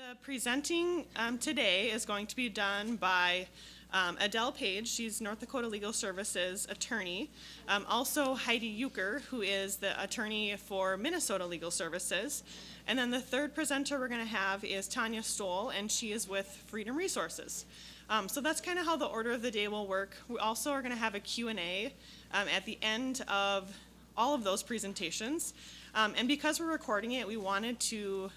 The presenting today is going to be done by Adele Page. She's North Dakota Legal Services attorney. Also Heidi Euchre, who is the attorney for Minnesota Legal Services. And then the third presenter we're going to have is Tanya Stoll, and she is with Freedom Resources. So that's kind of how the order of the day will work. We also are going to have a Q&A at the end of all of those presentations. And because we're recording it, we wanted to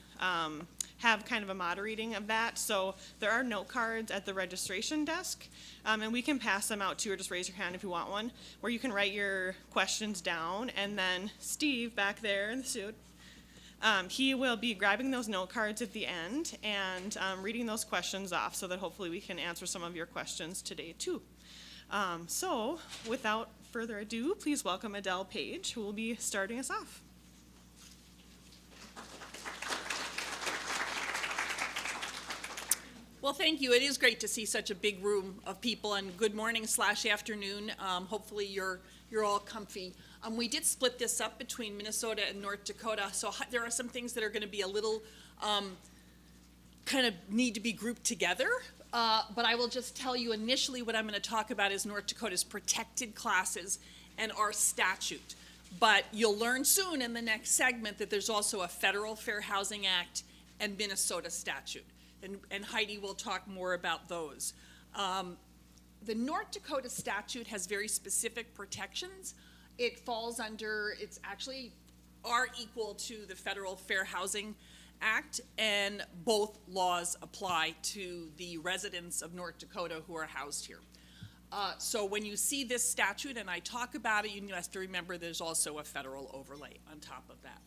have kind of a moderating of that. So there are note cards at the registration desk, and we can pass them out too, or just raise your hand if you want one, where you can write your questions down. And then Steve back there in the suit, he will be grabbing those note cards at the end and reading those questions off so that hopefully we can answer some of your questions today too. So without further ado, please welcome Adele Page, who will be starting us off. Well, thank you. It is great to see such a big room of people, and good morning / afternoon. Hopefully you're all comfy. We did split this up between Minnesota and North Dakota, so there are some things that are going to be a little kind of need to be grouped together. But I will just tell you initially what I'm going to talk about is North Dakota's protected classes and our statute. But you'll learn soon in the next segment that there's also a Federal Fair Housing Act and Minnesota statute. And Heidi will talk more about those. The North Dakota statute has very specific protections. It falls under, it's actually are equal to the Federal Fair Housing Act, and both laws apply to the residents of North Dakota who are housed here. So when you see this statute and I talk about it, you have to remember there's also a federal overlay on top of that.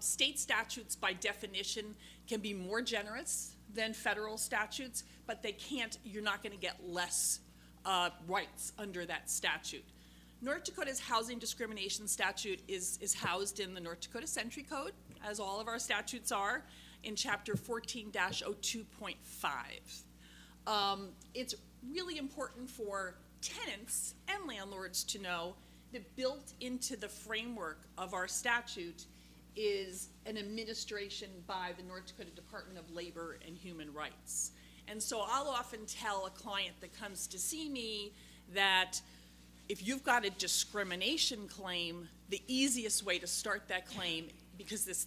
State statutes, by definition, can be more generous than federal statutes, but they can't, you're not going to get less rights under that statute. North Dakota's housing discrimination statute is housed in the North Dakota Century Code, as all of our statutes are, in Chapter 14-02.5. It's really important for tenants and landlords to know that built into the framework of our statute is an administration by the North Dakota Department of Labor and Human Rights. And so I'll often tell a client that comes to see me that if you've got a discrimination claim, the easiest way to start that claim, because it's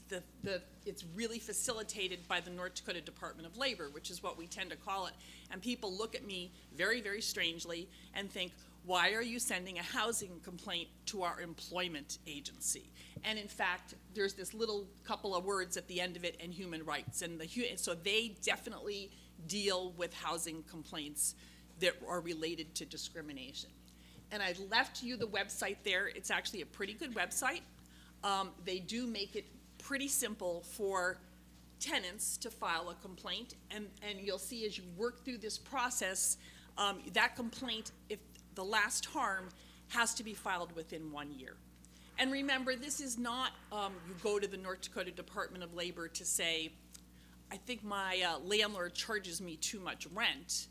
really facilitated by the North Dakota Department of Labor, which is what we tend to call it. And people look at me very, very strangely and think, why are you sending a housing complaint to our employment agency? And in fact, there's this little couple of words at the end of it, and human rights. And so they definitely deal with housing complaints that are related to discrimination. And I left you the website there. It's actually a pretty good website. They do make it pretty simple for tenants to file a complaint. And you'll see as you work through this process, that complaint, if the last harm, has to be filed within 1 year. And remember, this is not you go to the North Dakota Department of Labor to say, I think my landlord charges me too much rent.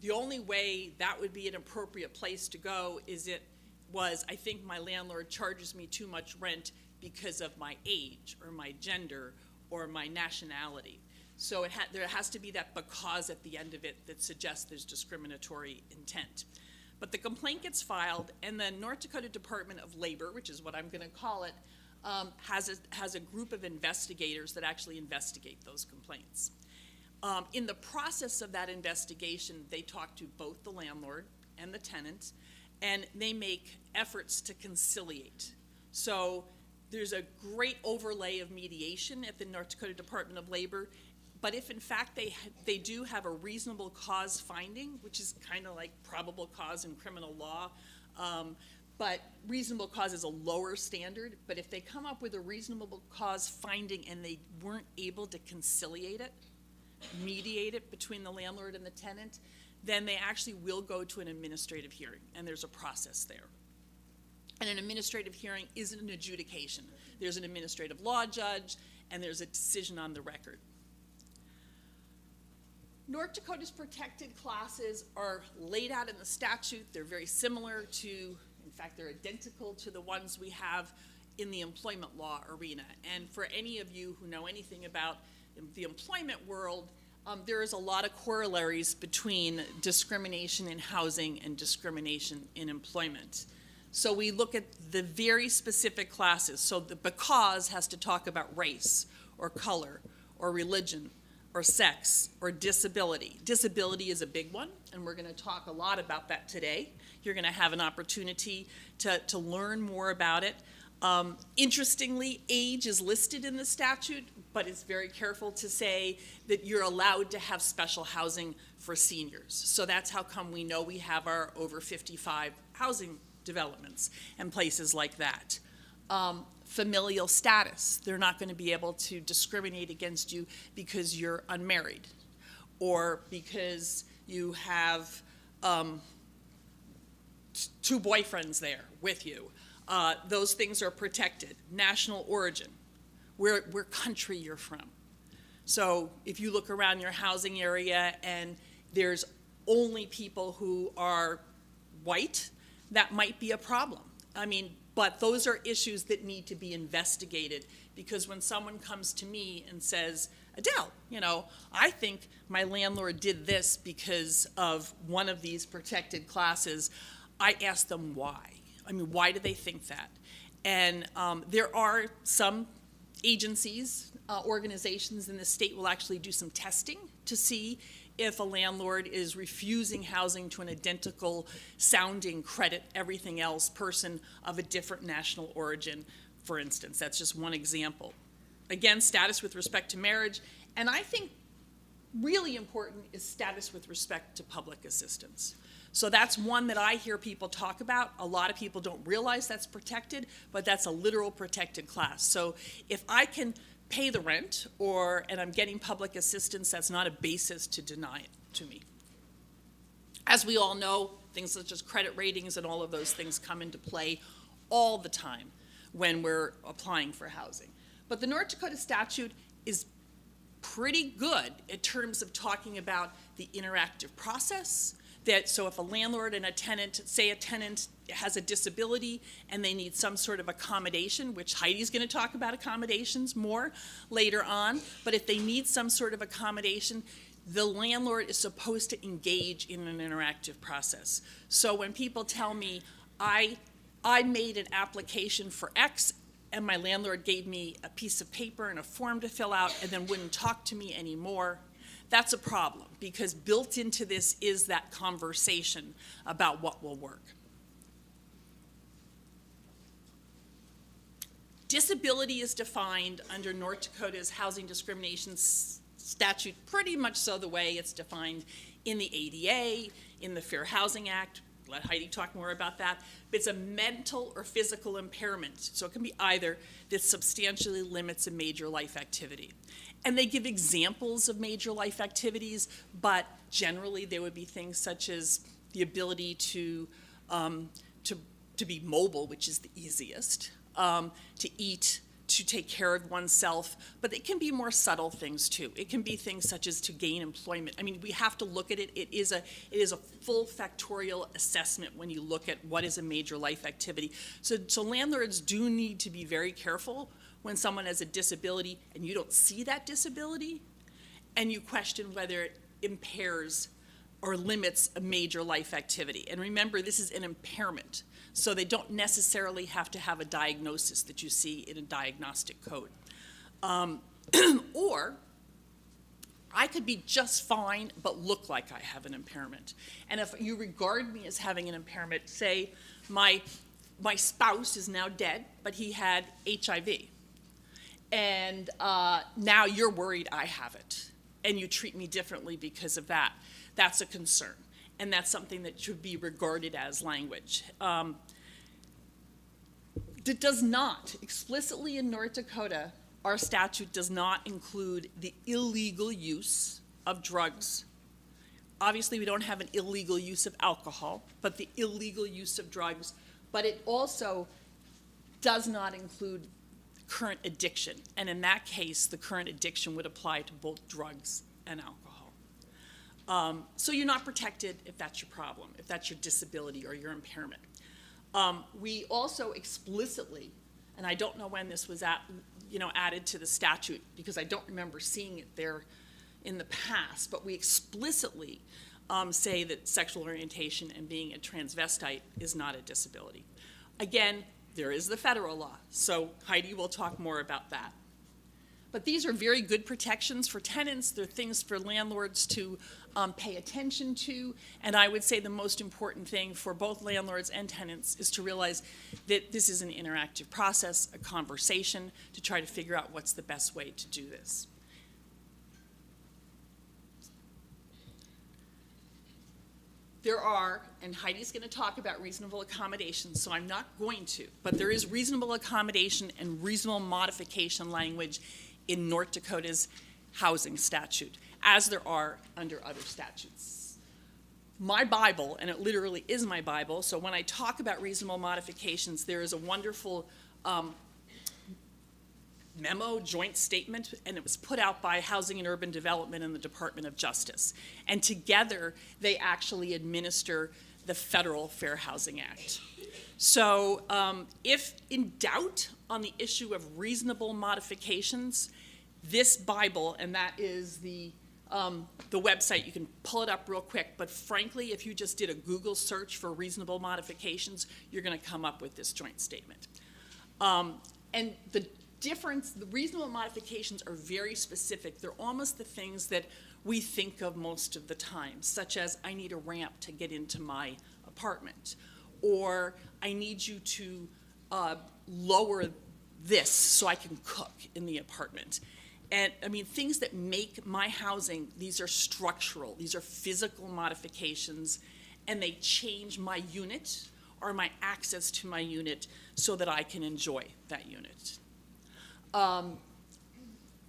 The only way that would be an appropriate place to go is I think my landlord charges me too much rent because of my age or my gender or my nationality. So there has to be that because at the end of it that suggests there's discriminatory intent. But the complaint gets filed, and the North Dakota Department of Labor, which is what I'm going to call it, has a group of investigators that actually investigate those complaints. In the process of that investigation, they talk to both the landlord and the tenant, and they make efforts to conciliate. So there's a great overlay of mediation at the North Dakota Department of Labor. But if in fact they do have a reasonable cause finding, which is kind of like probable cause in criminal law, but reasonable cause is a lower standard. But if they come up with a reasonable cause finding and they weren't able to conciliate it, mediate it between the landlord and the tenant, then they actually will go to an administrative hearing, and there's a process there. And an administrative hearing isn't an adjudication. There's an administrative law judge, and there's a decision on the record. North Dakota's protected classes are laid out in the statute. They're very similar to, in fact, they're identical to the ones we have in the employment law arena. And for any of you who know anything about in the employment world, there is a lot of corollaries between discrimination in housing and discrimination in employment. So we look at the very specific classes. So the because has to talk about race or color or religion or sex or disability. Disability is a big one, and we're going to talk a lot about that today. You're going to have an opportunity to learn more about it. Interestingly, age is listed in the statute, but it's very careful to say that you're allowed to have special housing for seniors. So that's how come we know we have our over 55 housing developments and places like that. Familial status, they're not going to be able to discriminate against you because you're unmarried or because you have two boyfriends there with you. Those things are protected. National origin, where country you're from. So if you look around your housing area and there's only people who are white, that might be a problem. I mean, but those are issues that need to be investigated, because when someone comes to me and says, Adele, I think my landlord did this because of one of these protected classes, I ask them why. I mean, why do they think that? And there are some agencies, organizations in the state will actually do some testing to see if a landlord is refusing housing to an identical sounding credit, everything else person of a different national origin, for instance. That's just one example. Again, status with respect to marriage, and I think really important is status with respect to public assistance. So that's one that I hear people talk about. A lot of people don't realize that's protected, but that's a literal protected class. So if I can pay the rent and I'm getting public assistance, that's not a basis to deny it to me. As we all know, things such as credit ratings and all of those things come into play all the time when we're applying for housing. But the North Dakota statute is pretty good in terms of talking about the interactive process. So if a landlord and a tenant, say a tenant has a disability and they need some sort of accommodation, which Heidi's going to talk about accommodations more later on, but if they need some sort of accommodation, the landlord is supposed to engage in an interactive process. So when people tell me, I made an application for X and my landlord gave me a piece of paper and a form to fill out and then wouldn't talk to me anymore, that's a problem, because built into this is that conversation about what will work. Disability is defined under North Dakota's housing discrimination statute pretty much so the way it's defined in the ADA, in the Fair Housing Act. Let Heidi talk more about that. But it's a mental or physical impairment, so it can be either, that substantially limits a major life activity. And they give examples of major life activities, but generally there would be things such as the ability to be mobile, which is the easiest, to eat, to take care of oneself, but it can be more subtle things too. It can be things such as to gain employment. I mean, we have to look at it. It is a full factorial assessment when you look at what is a major life activity. So landlords do need to be very careful when someone has a disability and you don't see that disability and you question whether it impairs or limits a major life activity. And remember, this is an impairment, so they don't necessarily have to have a diagnosis that you see in a diagnostic code. Or I could be just fine but look like I have an impairment. And if you regard me as having an impairment, say my spouse is now dead, but he had HIV. And now you're worried I have it, and you treat me differently because of that. That's a concern, and that's something that should be regarded as language. It does not, explicitly in North Dakota, our statute does not include the illegal use of drugs. Obviously, we don't have an illegal use of alcohol, but the illegal use of drugs. But it also does not include current addiction, and in that case, the current addiction would apply to both drugs and alcohol. So you're not protected if that's your problem, if that's your disability or your impairment. We also explicitly, and I don't know when this was added to the statute, because I don't remember seeing it there in the past, but we explicitly say that sexual orientation and being a transvestite is not a disability. Again, there is the federal law, so Heidi will talk more about that. But these are very good protections for tenants. They're things for landlords to pay attention to. And I would say the most important thing for both landlords and tenants is to realize that this is an interactive process, a conversation, to try to figure out what's the best way to do this. There are, and Heidi's going to talk about reasonable accommodations, so I'm not going to, but there is reasonable accommodation and reasonable modification language in North Dakota's housing statute, as there are under other statutes. My Bible, and it literally is my Bible, so when I talk about reasonable modifications, there is a wonderful memo, joint statement, and it was put out by Housing and Urban Development and the Department of Justice. And together, they actually administer the Federal Fair Housing Act. So if in doubt on the issue of reasonable modifications, this Bible, and that is the website, you can pull it up real quick, but frankly, if you just did a Google search for reasonable modifications, you're going to come up with this joint statement. And the reasonable modifications are very specific. They're almost the things that we think of most of the time, such as I need a ramp to get into my apartment, or I need you to lower this so I can cook in the apartment. And I mean, things that make my housing, these are structural, these are physical modifications, and they change my unit or my access to my unit so that I can enjoy that unit.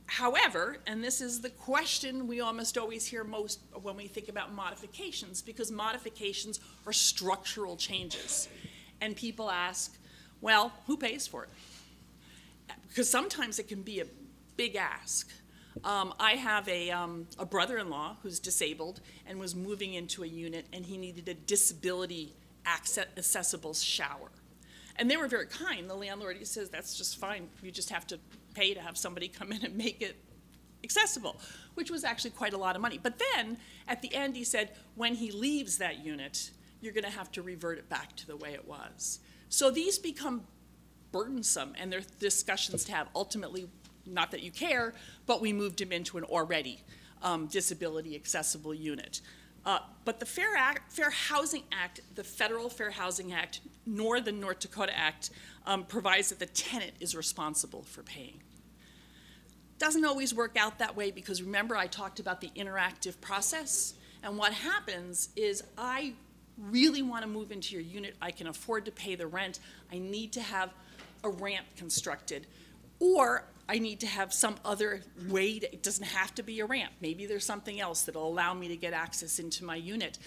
However, and this is the question we almost always hear most when we think about modifications, because modifications are structural changes. And people ask, well, who pays for it? Because sometimes it can be a big ask. I have a brother-in-law who's disabled and was moving into a unit, and he needed a disability accessible shower. And they were very kind. The landlord, he says, that's just fine. You just have to pay to have somebody come in and make it accessible, which was actually quite a lot of money. But then, at the end, he said, when he leaves that unit, you're going to have to revert it back to the way it was. So these become burdensome, and they're discussions to have. Ultimately, not that you care, but we moved him into an already disability accessible unit. But the Fair Housing Act, the Federal Fair Housing Act, nor the North Dakota Act provides that the tenant is responsible for paying. Doesn't always work out that way, because remember I talked about the interactive process, and what happens is I really want to move into your unit, I can afford to pay the rent, I need to have a ramp constructed, or I need to have some other way it doesn't have to be a ramp. Maybe there's something else that'll allow me to get access into my unit.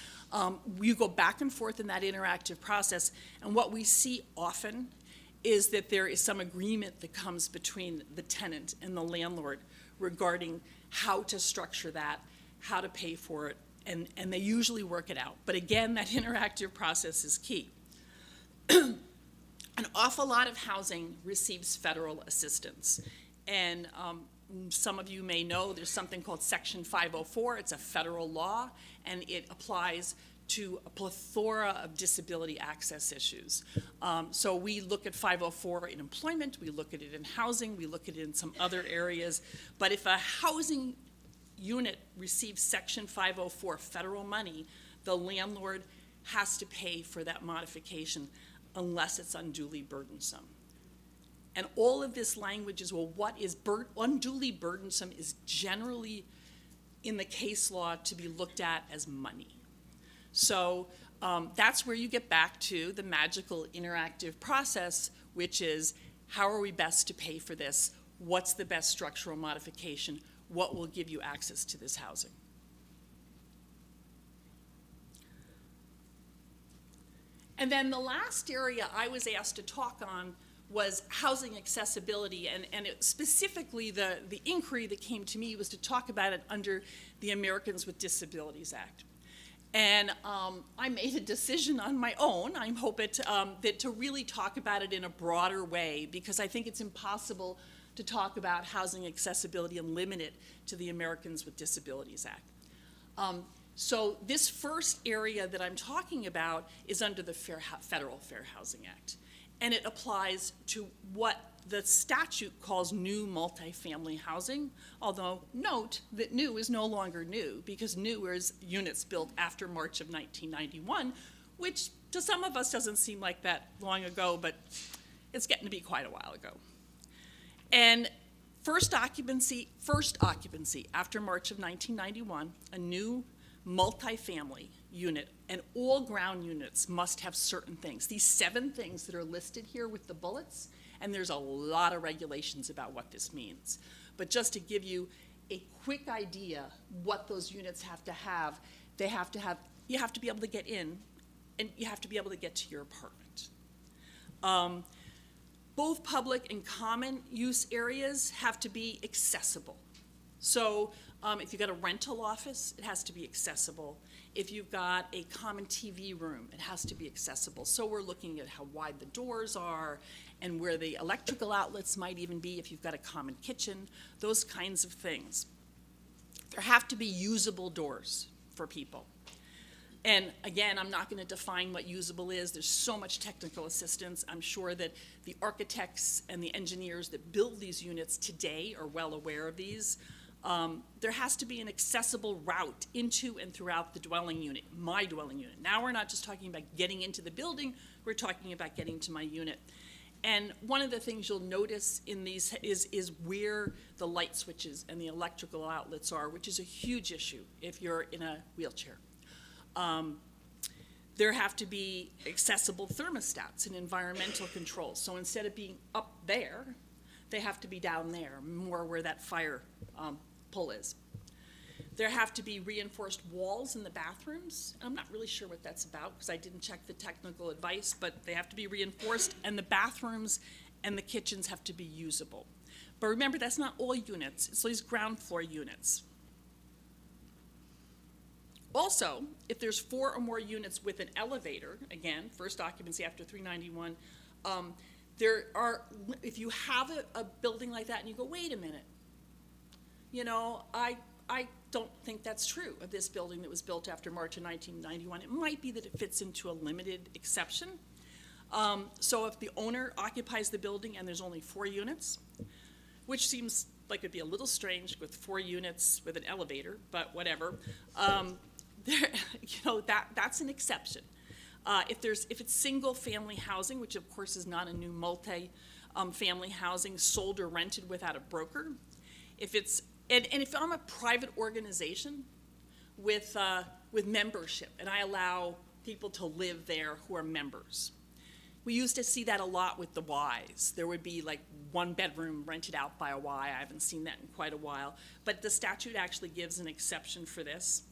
You go back and forth in that interactive process, and what we see often is that there is some agreement that comes between the tenant and the landlord regarding how to structure that, how to pay for it, and they usually work it out. But again, that interactive process is key. An awful lot of housing receives federal assistance. And some of you may know there's something called Section 504. It's a federal law, and it applies to a plethora of disability access issues. So we look at 504 in employment, we look at it in housing, we look at it in some other areas. But if a housing unit receives Section 504 federal money, the landlord has to pay for that modification unless it's unduly burdensome. And all of this language is, well, what is unduly burdensome is generally in the case law to be looked at as money. So that's where you get back to the magical interactive process, which is how are we best to pay for this? What's the best structural modification? What will give you access to this housing? And then the last area I was asked to talk on was housing accessibility, and specifically the inquiry that came to me was to talk about it under the Americans with Disabilities Act. And I made a decision on my own. I hope that to really talk about it in a broader way, because I think it's impossible to talk about housing accessibility and limit it to the Americans with Disabilities Act. So this first area that I'm talking about is under the Federal Fair Housing Act. And it applies to what the statute calls new multifamily housing, although note that new is no longer new, because new is units built after March of 1991, which to some of us doesn't seem like that long ago, but it's getting to be quite a while ago. And first occupancy after March of 1991, a new multifamily unit, and all ground units must have certain things. These 7 things that are listed here with the bullets, and there's a lot of regulations about what this means. But just to give you a quick idea what those units have to have, you have to be able to get in, and you have to be able to get to your apartment. Both public and common use areas have to be accessible. So if you've got a rental office, it has to be accessible. If you've got a common TV room, it has to be accessible. So we're looking at how wide the doors are and where the electrical outlets might even be if you've got a common kitchen, those kinds of things. There have to be usable doors for people. And again, I'm not going to define what usable is. There's so much technical assistance. I'm sure that the architects and the engineers that build these units today are well aware of these. There has to be an accessible route into and throughout the dwelling unit, my dwelling unit. Now we're not just talking about getting into the building, we're talking about getting to my unit. And one of the things you'll notice in these is where the light switches and the electrical outlets are, which is a huge issue if you're in a wheelchair. There have to be accessible thermostats and environmental controls. So instead of being up there, they have to be down there, more where that fire pull is. There have to be reinforced walls in the bathrooms. I'm not really sure what that's about because I didn't check the technical advice, but they have to be reinforced, and the bathrooms and the kitchens have to be usable. But remember, that's not all units. It's these ground floor units. Also, if there's 4 or more units with an elevator, again, first occupancy after 391, if you have a building like that and you go, wait a minute, you know, I don't think that's true of this building that was built after March of 1991. It might be that it fits into a limited exception. So if the owner occupies the building and there's only 4 units, which seems like it'd be a little strange with 4 units with an elevator, but whatever, that's an exception. If it's single family housing, which of course is not a new multi-family housing sold or rented without a broker, and if I'm a private organization with membership and I allow people to live there who are members, we used to see that a lot with the Ys. There would be like 1 bedroom rented out by a Y. I haven't seen that in quite a while, but the statute actually gives an exception for this.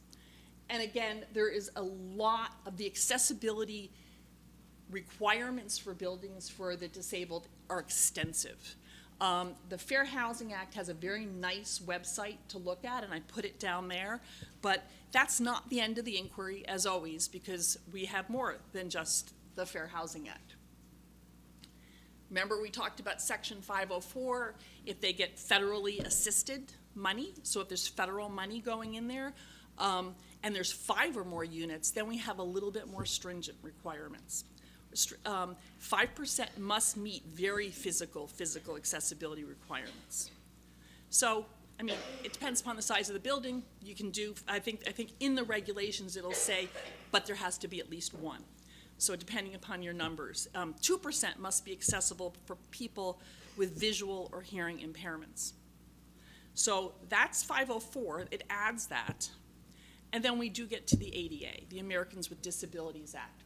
And again, there is a lot of the accessibility requirements for buildings for the disabled are extensive. The Fair Housing Act has a very nice website to look at, and I put it down there, but that's not the end of the inquiry, as always, because we have more than just the Fair Housing Act. Remember, we talked about Section 504, if they get federally assisted money, so if there's federal money going in there, and there's 5 or more units, then we have a little bit more stringent requirements. 5% must meet very physical accessibility requirements. So, I mean, it depends upon the size of the building. You can do, I think in the regulations it'll say, but there has to be at least 1. So depending upon your numbers. 2% must be accessible for people with visual or hearing impairments. So that's 504, it adds that. And then we do get to the ADA, the Americans with Disabilities Act.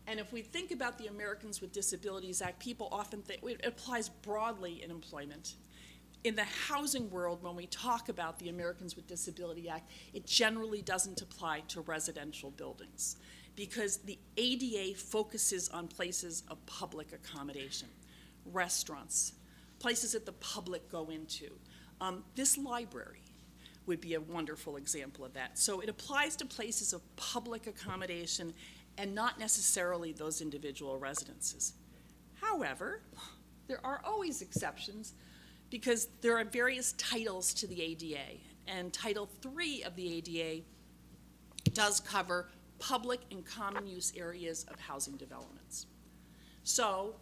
And if we think about the Americans with Disabilities Act, people often think it applies broadly in employment. In the housing world, when we talk about the Americans with Disability Act, it generally doesn't apply to residential buildings because the ADA focuses on places of public accommodation, restaurants, places that the public go into. This library, would be a wonderful example of that. So it applies to places of public accommodation and not necessarily those individual residences. However, there are always exceptions because there are various titles to the ADA, and Title III of the ADA does cover public and common use areas of housing developments. So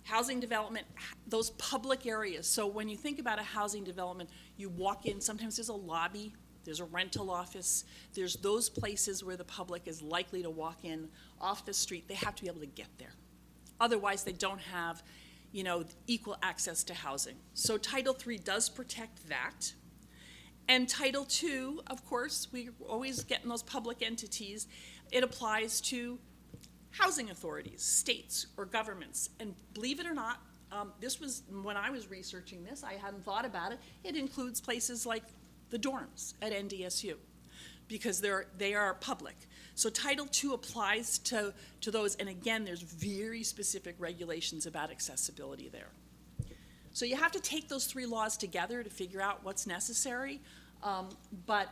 housing development, those public areas, so when you think about a housing development, you walk in, sometimes there's a lobby, there's a rental office, there's those places where the public is likely to walk in off the street. They have to be able to get there. Otherwise, they don't have, equal access to housing. So Title III does protect that. And Title II, of course, we always get in those public entities. It applies to housing authorities, states, or governments. And believe it or not, this was, when I was researching this, I hadn't thought about it. It includes places like the dorms at NDSU because they are public. So Title II applies to those, and again, there's very specific regulations about accessibility there. So you have to take those three laws together to figure out what's necessary, but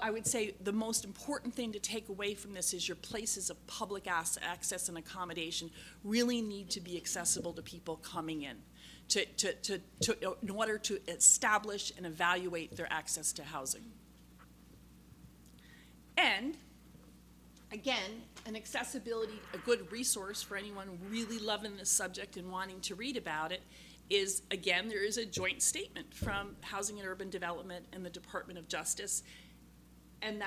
I would say the most important thing to take away from this is your places of public access and accommodation really need to be accessible to people coming in in order to establish and evaluate their access to housing. And again, an accessibility, a good resource for anyone really loving this subject and wanting to read about it is, again, there is a joint statement from Housing and Urban Development and the Department of Justice, and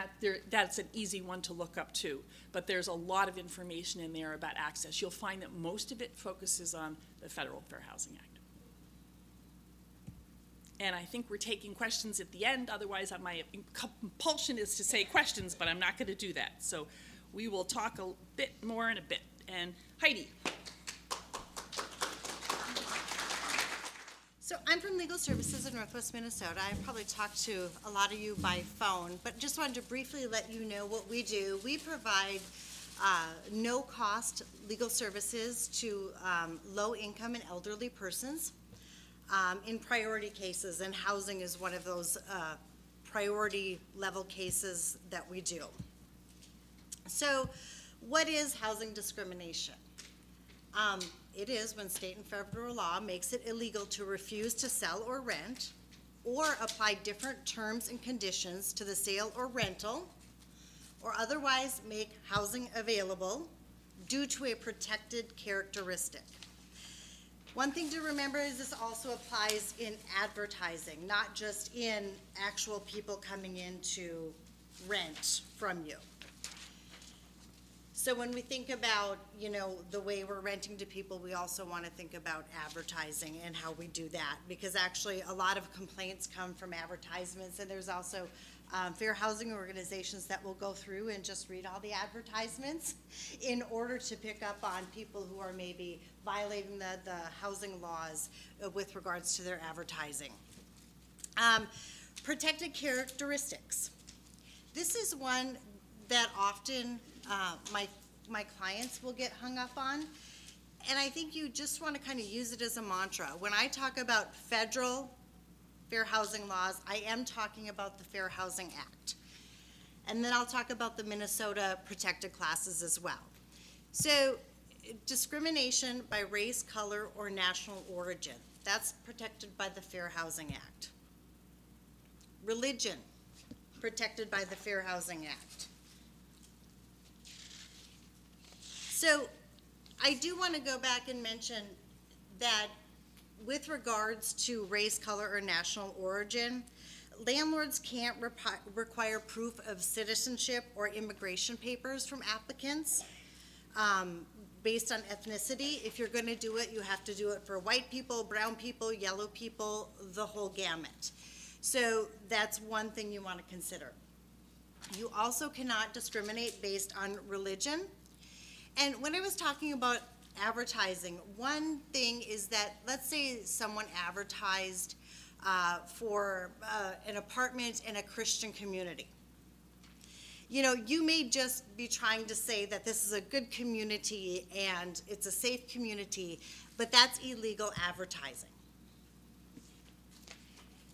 that's an easy one to look up too. But there's a lot of information in there about access. You'll find that most of it focuses on the Federal Fair Housing Act. And I think we're taking questions at the end, otherwise my compulsion is to say questions, but I'm not going to do that. So we will talk a bit more in a bit. And Heidi. So I'm from Legal Services in Northwest Minnesota. I've probably talked to a lot of you by phone, but just wanted to briefly let you know what we do. We provide no-cost legal services to low-income and elderly persons in priority cases, and housing is one of those priority level cases that we do. So what is housing discrimination? It is when state and federal law makes it illegal to refuse to sell or rent or apply different terms and conditions to the sale or rental or otherwise make housing available due to a protected characteristic. One thing to remember is this also applies in advertising, not just in actual people coming in to rent from you. So when we think about, the way we're renting to people, we also want to think about advertising and how we do that, because actually a lot of complaints come from advertisements, and there's also fair housing organizations that will go through and just read all the advertisements in order to pick up on people who are maybe violating the housing laws with regards to their advertising. Protected characteristics. This is one that often my clients will get hung up on, and I think you just want to kind of use it as a mantra. When I talk about federal fair housing laws, I am talking about the Fair Housing Act. And then I'll talk about the Minnesota protected classes as well. So discrimination by race, color, or national origin, that's protected by the Fair Housing Act. Religion, protected by the Fair Housing Act. So I do want to go back and mention that with regards to race, color, or national origin, landlords can't require proof of citizenship or immigration papers from applicants based on ethnicity. If you're going to do it, you have to do it for white people, brown people, yellow people, the whole gamut. So that's one thing you want to consider. You also cannot discriminate based on religion. And when I was talking about advertising, one thing is that, let's say someone advertised for an apartment in a Christian community. You may just be trying to say that this is a good community and it's a safe community, but that's illegal advertising.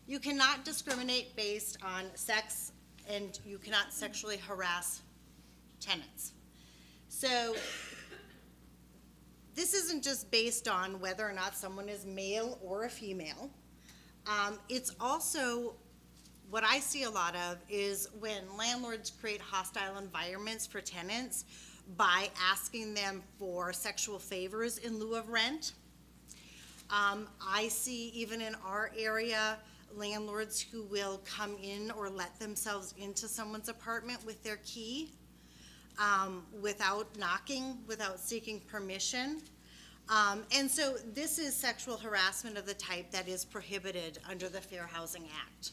You cannot discriminate based on sex, and you cannot sexually harass tenants. So this isn't just based on whether or not someone is male or a female. It's also, what I see a lot of is when landlords create hostile environments for tenants by asking them for sexual favors in lieu of rent. I see even in our area, landlords who will come in or let themselves into someone's apartment with their key, without knocking, without seeking permission. And so this is sexual harassment of the type that is prohibited under the Fair Housing Act.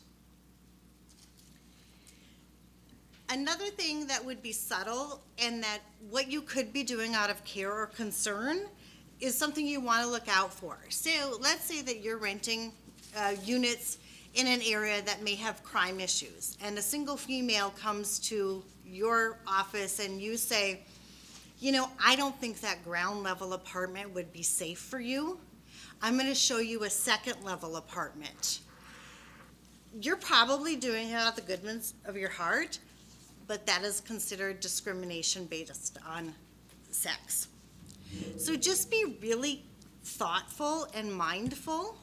Another thing that would be subtle, and that what you could be doing out of care or concern, is something you want to look out for. So let's say that you're renting units in an area that may have crime issues, and a single female comes to your office and you say, you know, I don't think that ground level apartment would be safe for you. I'm going to show you a second level apartment. You're probably doing it out of the goodness of your heart, but that is considered discrimination based on sex. So just be really thoughtful and mindful.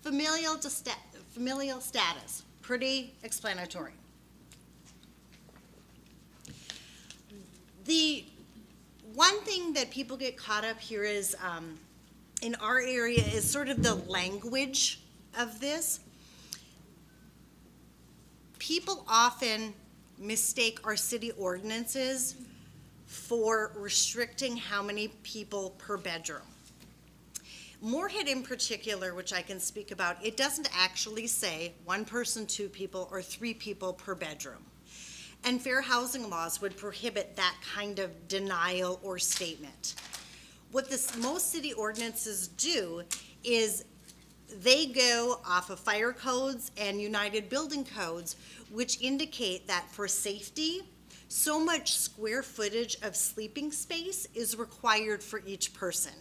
Familial status, pretty explanatory. The one thing that people get caught up here is, in our area, is sort of the language of this. People often mistake our city ordinances for restricting how many people per bedroom. Moorhead in particular, which I can speak about, it doesn't actually say 1 person, 2 people, or 3 people per bedroom. And fair housing laws would prohibit that kind of denial or statement. What most city ordinances do is they go off of fire codes and United Building Codes, which indicate that for safety, so much square footage of sleeping space is required for each person.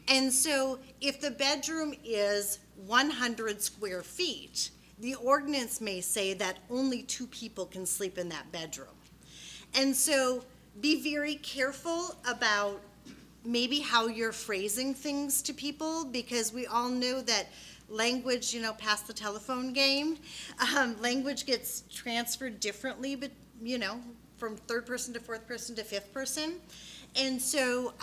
And so if the bedroom is 100 square feet, the ordinance may say that only 2 people can sleep in that bedroom. And so be very careful about maybe how you're phrasing things to people, because we all know that language, past the telephone game, language gets transferred differently, but, from 3rd person to 4th person to 5th person. And so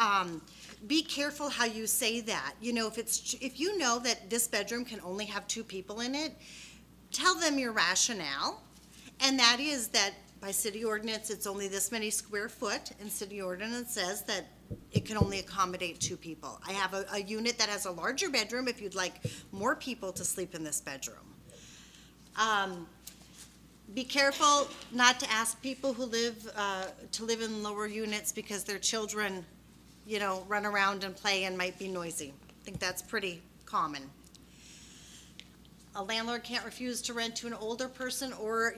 be careful how you say that. If you know that this bedroom can only have 2 people in it, tell them your rationale, and that is that by city ordinance, it's only this many square foot, and city ordinance says that it can only accommodate 2 people. I have a unit that has a larger bedroom if you'd like more people to sleep in this bedroom. Be careful not to ask people who live in lower units because their children, run around and play and might be noisy. I think that's pretty common. A landlord can't refuse to rent to an older person or,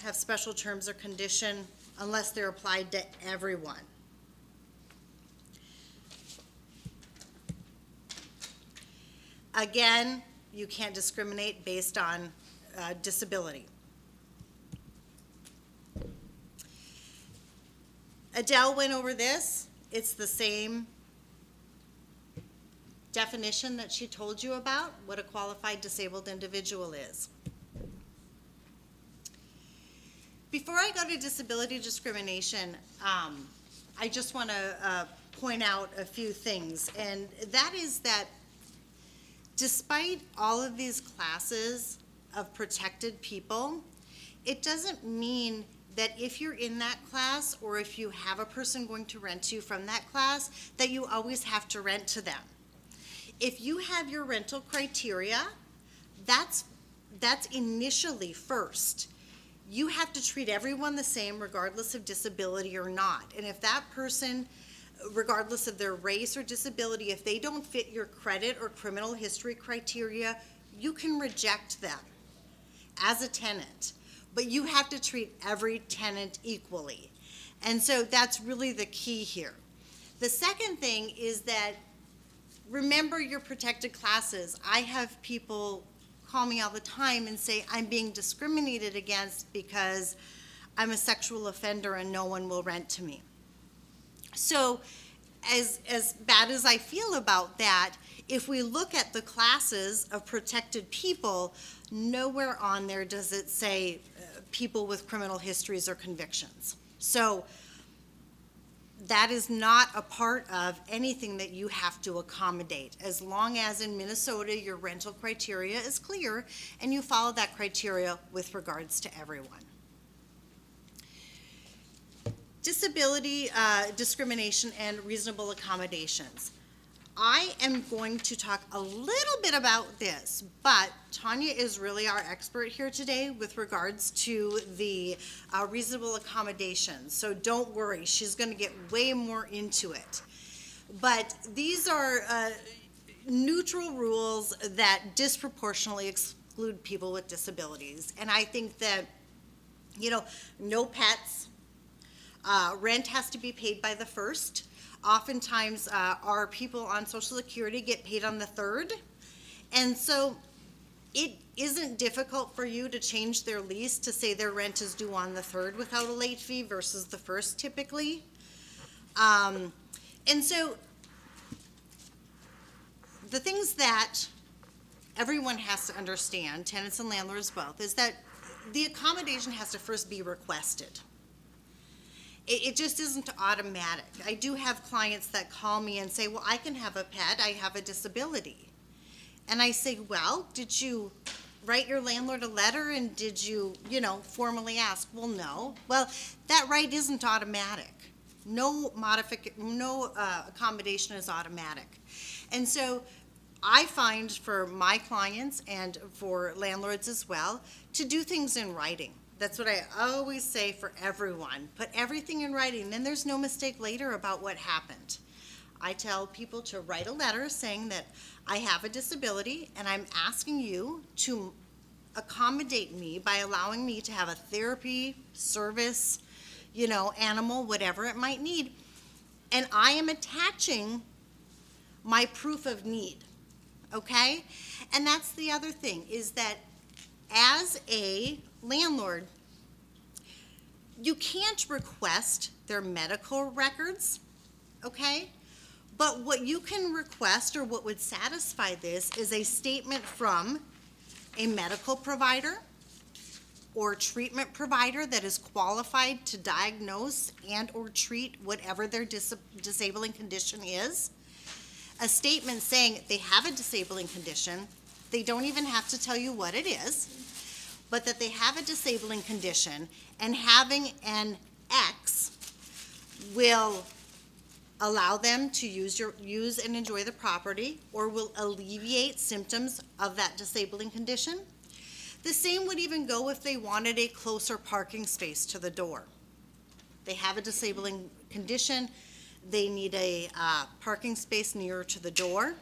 have special terms or condition unless they're applied to everyone. Again, you can't discriminate based on disability. Adele went over this. It's the same definition that she told you about, what a qualified disabled individual is. Before I go to disability discrimination, I just want to point out a few things, and that is that despite all of these classes of protected people, it doesn't mean that if you're in that class or if you have a person going to rent to you from that class, that you always have to rent to them. If you have your rental criteria, that's initially first. You have to treat everyone the same regardless of disability or not. And if that person, regardless of their race or disability, if they don't fit your credit or criminal history criteria, you can reject them as a tenant. But you have to treat every tenant equally. And so that's really the key here. The second thing is that remember your protected classes. I have people call me all the time and say, I'm being discriminated against because I'm a sexual offender and no one will rent to me. So as bad as I feel about that, if we look at the classes of protected people, nowhere on there does it say people with criminal histories or convictions. So that is not a part of anything that you have to accommodate, as long as in Minnesota your rental criteria is clear and you follow that criteria with regards to everyone. Disability discrimination and reasonable accommodations. I am going to talk a little bit about this, but Tanya is really our expert here today with regards to the reasonable accommodations. So don't worry, she's going to get way more into it. But these are neutral rules that disproportionately exclude people with disabilities. And I think that, no pets, rent has to be paid by the first. Oftentimes, our people on Social Security get paid on the third. And so it isn't difficult for you to change their lease to say their rent is due on the third without a late fee versus the first typically. And so the things that everyone has to understand, tenants and landlords both, is that the accommodation has to first be requested. It just isn't automatic. I do have clients that call me and say, well, I can have a pet, I have a disability. And I say, well, did you write your landlord a letter and did you, formally ask? Well, no. Well, that right isn't automatic. No accommodation is automatic. And so I find for my clients and for landlords as well, to do things in writing. That's what I always say for everyone. Put everything in writing, then there's no mistake later about what happened. I tell people to write a letter saying that I have a disability and I'm asking you to accommodate me by allowing me to have a therapy, service, animal, whatever it might need. And I am attaching my proof of need, okay? And that's the other thing, is that as a landlord, you can't request their medical records, okay? But what you can request, or what would satisfy this, is a statement from a medical provider or treatment provider that is qualified to diagnose and or treat whatever their disabling condition is. A statement saying they have a disabling condition. They don't even have to tell you what it is, but that they have a disabling condition, and having an X will allow them to use and enjoy the property, or will alleviate symptoms of that disabling condition. The same would even go if they wanted a closer parking space to the door. They have a disabling condition, they need a parking space nearer to the door.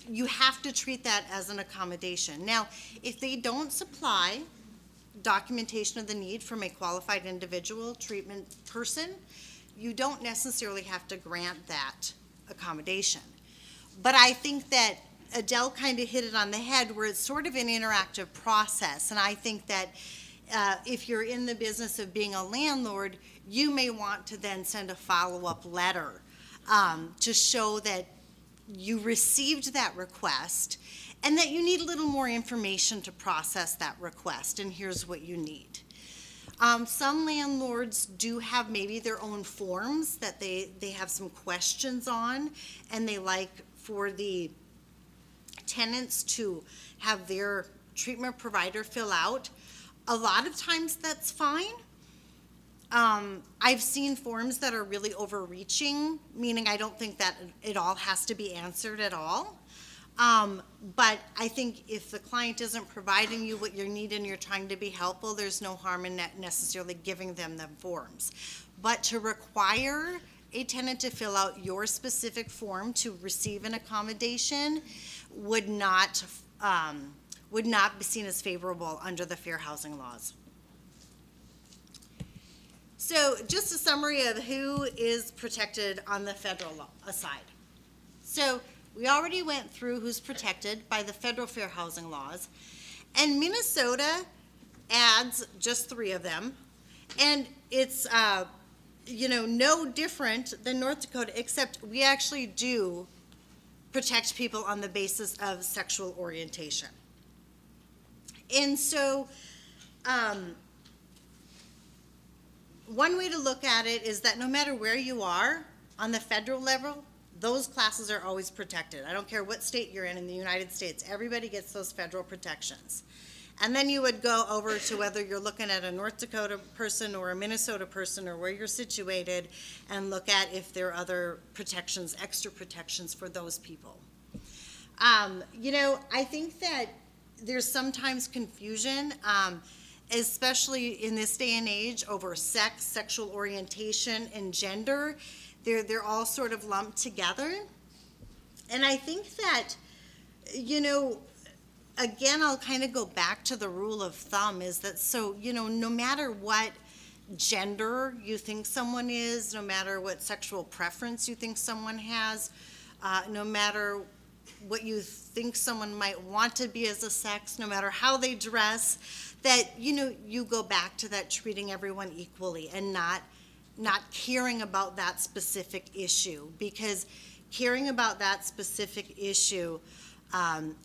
You have to treat that as an accommodation. Now, if they don't supply documentation of the need from a qualified individual treatment person, you don't necessarily have to grant that accommodation. But I think that Adele kind of hit it on the head, where it's sort of an interactive process. And I think that if you're in the business of being a landlord, you may want to then send a follow-up letter to show that you received that request and that you need a little more information to process that request, and here's what you need. Some landlords do have maybe their own forms that they have some questions on, and they like for the tenants to have their treatment provider fill out. A lot of times that's fine. I've seen forms that are really overreaching, meaning I don't think that it all has to be answered at all. But I think if the client isn't providing you what you need and you're trying to be helpful, there's no harm in necessarily giving them the forms. But to require a tenant to fill out your specific form to receive an accommodation would not be seen as favorable under the fair housing laws. So just a summary of who is protected on the federal law side. So we already went through who's protected by the federal fair housing laws. And Minnesota adds just 3 of them. And it's, no different than North Dakota, except we actually do protect people on the basis of sexual orientation. And so, one way to look at it is that no matter where you are on the federal level, those classes are always protected. I don't care what state you're in the United States, everybody gets those federal protections. And then you would go over to whether you're looking at a North Dakota person or a Minnesota person or where you're situated and look at if there are other protections, extra protections for those people. I think that there's sometimes confusion, especially in this day and age, over sex, sexual orientation, and gender. They're all sort of lumped together. And I think that, again, I'll kind of go back to the rule of thumb is that, no matter what gender you think someone is, no matter what sexual preference you think someone has, no matter what you think someone might want to be as a sex, no matter how they dress, that, you go back to that treating everyone equally and not caring about that specific issue, because caring about that specific issue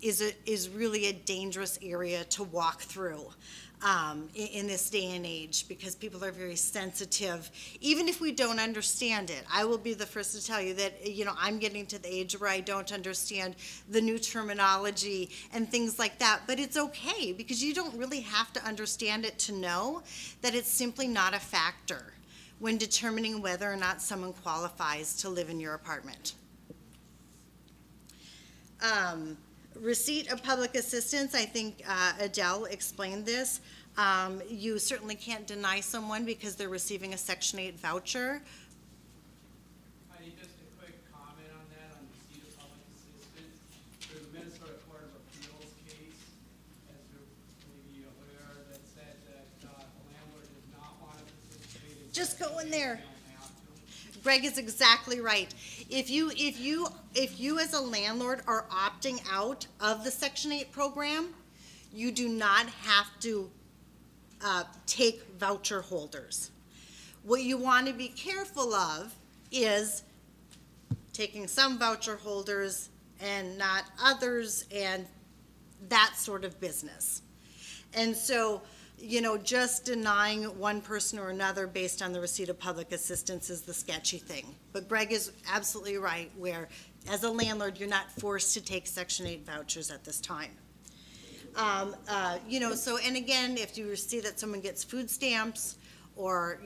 is really a dangerous area to walk through in this day and age, because people are very sensitive, even if we don't understand it. I will be the first to tell you that, I'm getting to the age where I don't understand the new terminology and things like that, but it's okay, because you don't really have to understand it to know that it's simply not a factor when determining whether or not someone qualifies to live in your apartment. Receipt of public assistance, I think Adele explained this. You certainly can't deny someone because they're receiving a Section 8 voucher. Heidi, just a quick comment on that, on receipt of public assistance. There's a Minnesota Court of Appeals case, as you're maybe aware, that said that a landlord does not want to participate in. Just go in there. They don't have to. Greg is exactly right. If you as a landlord are opting out of the Section 8 program, you do not have to take voucher holders. What you want to be careful of is taking some voucher holders and not others, and that sort of business. And so, just denying one person or another based on the receipt of public assistance is the sketchy thing. But Greg is absolutely right, where as a landlord, you're not forced to take Section 8 vouchers at this time. And again, if you see that someone gets food stamps or,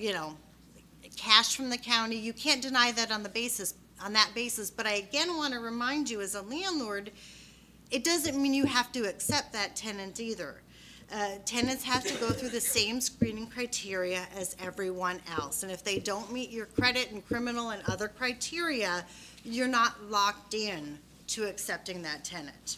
cash from the county, you can't deny that on that basis. But I again want to remind you, as a landlord, it doesn't mean you have to accept that tenant either. Tenants have to go through the same screening criteria as everyone else. And if they don't meet your credit and criminal and other criteria, you're not locked in to accepting that tenant.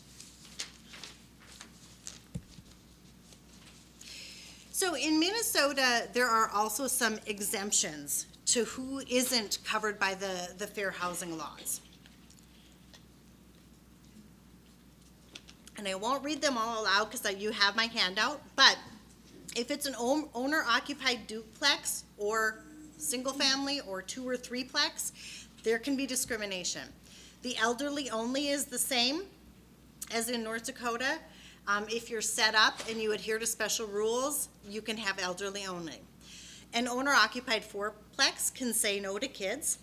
So in Minnesota, there are also some exemptions to who isn't covered by the fair housing laws. And I won't read them all aloud because you have my handout, but if it's an owner-occupied duplex or single family or 2 or 3-plex, there can be discrimination. The elderly only is the same as in North Dakota. If you're set up and you adhere to special rules, you can have elderly only. An owner-occupied 4-plex can say no to kids.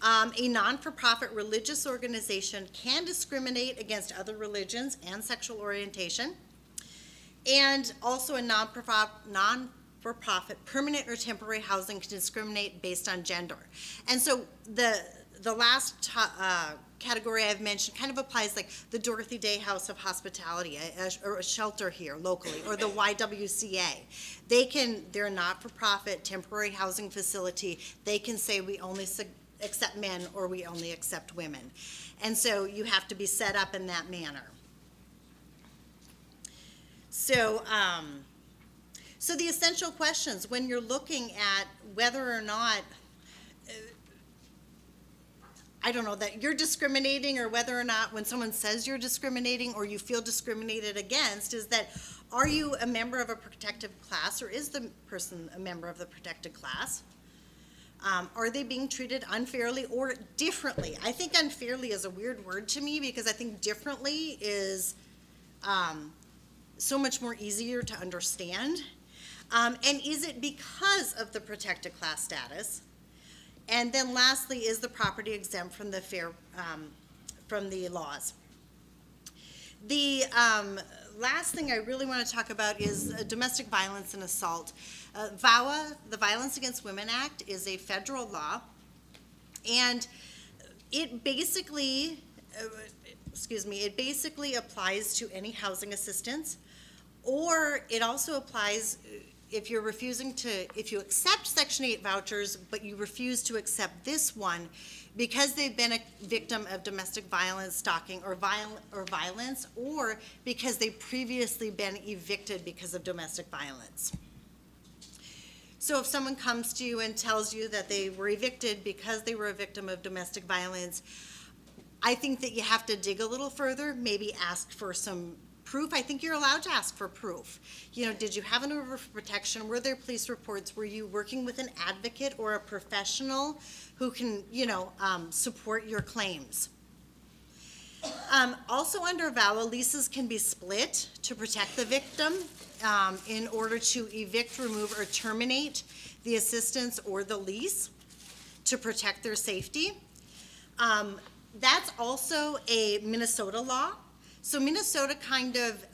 A non-for-profit religious organization can discriminate against other religions and sexual orientation. And also a non-for-profit permanent or temporary housing can discriminate based on gender. And so the last category I've mentioned kind of applies, like the Dorothy Day House of Hospitality, or a shelter here locally, or the YWCA. They're a not-for-profit temporary housing facility. They can say we only accept men or we only accept women. And so you have to be set up in that manner. So the essential questions when you're looking at whether or not, I don't know, that you're discriminating, or whether or not when someone says you're discriminating or you feel discriminated against, is that, are you a member of a protected class, or is the person a member of the protected class? Are they being treated unfairly or differently? I think unfairly is a weird word to me, because I think differently is so much more easier to understand. And is it because of the protected class status? And then lastly, is the property exempt from the from the laws? The last thing I really want to talk about is domestic violence and assault. VAWA, the Violence Against Women Act, is a federal law, and it basically, it basically applies to any housing assistance, or it also applies if you're refusing to, if you accept Section 8 vouchers, but you refuse to accept this one because they've been a victim of domestic violence, stalking, or violence, or because they've previously been evicted because of domestic violence. So if someone comes to you and tells you that they were evicted because they were a victim of domestic violence, I think that you have to dig a little further, maybe ask for some proof. I think you're allowed to ask for proof. You know, did you have an order for protection? Were there police reports? Were you working with an advocate or a professional who can, support your claims? Also under VAWA, leases can be split to protect the victim in order to evict, remove, or terminate the assistance or the lease to protect their safety. That's also a Minnesota law. So Minnesota kind of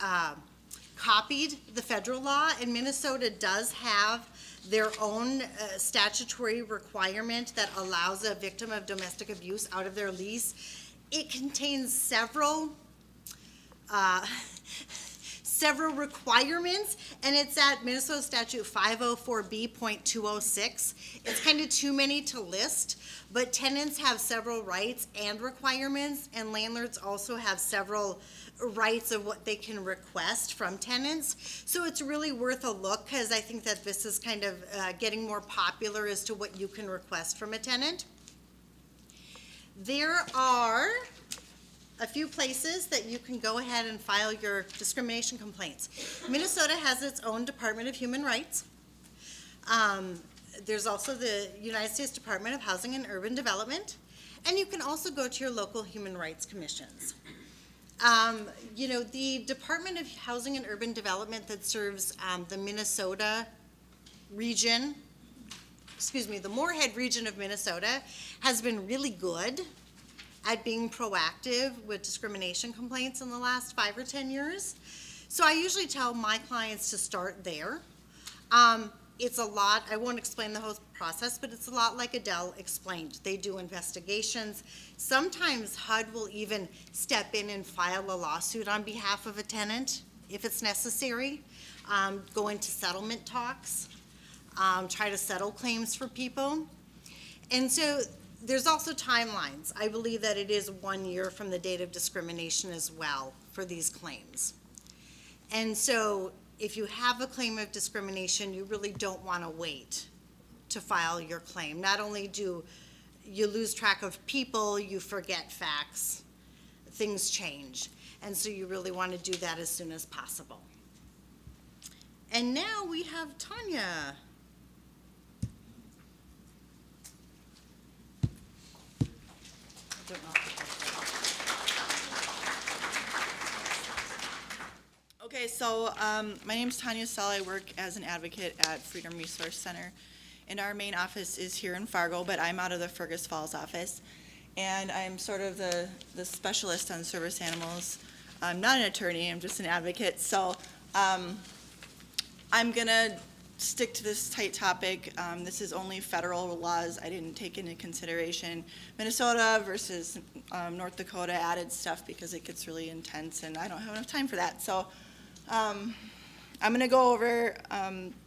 copied the federal law, and Minnesota does have their own statutory requirement that allows a victim of domestic abuse out of their lease. It contains several requirements, and it's at Minnesota Statute 504B.206. It's kind of too many to list, but tenants have several rights and requirements, and landlords also have several rights of what they can request from tenants. So it's really worth a look, because I think that this is kind of getting more popular as to what you can request from a tenant. There are a few places that you can go ahead and file your discrimination complaints. Minnesota has its own Department of Human Rights. There's also the United States Department of Housing and Urban Development, and you can also go to your local human rights commissions. The Department of Housing and Urban Development that serves the Minnesota region, the Moorhead region of Minnesota, has been really good at being proactive with discrimination complaints in the last 5 or 10 years. So I usually tell my clients to start there. It's a lot, I won't explain the whole process, but it's a lot like Adele explained. They do investigations. Sometimes HUD will even step in and file a lawsuit on behalf of a tenant if it's necessary, go into settlement talks, try to settle claims for people. And so there's also timelines. I believe that it is 1 year from the date of discrimination as well for these claims. And so if you have a claim of discrimination, you really don't want to wait to file your claim. Not only do you lose track of people, you forget facts, things change. And so you really want to do that as soon as possible. And now we have Tanya. I don't know. Okay, so my name's Tanya Sell. I work as an advocate at Freedom Resource Center, and our main office is here in Fargo, but I'm out of the Fergus Falls office, and I'm sort of the specialist on service animals. I'm not an attorney, I'm just an advocate, so I'm gonna stick to this tight topic. This is only federal laws. I didn't take into consideration Minnesota versus North Dakota added stuff because it gets really intense, and I don't have enough time for that. So I'm going to go over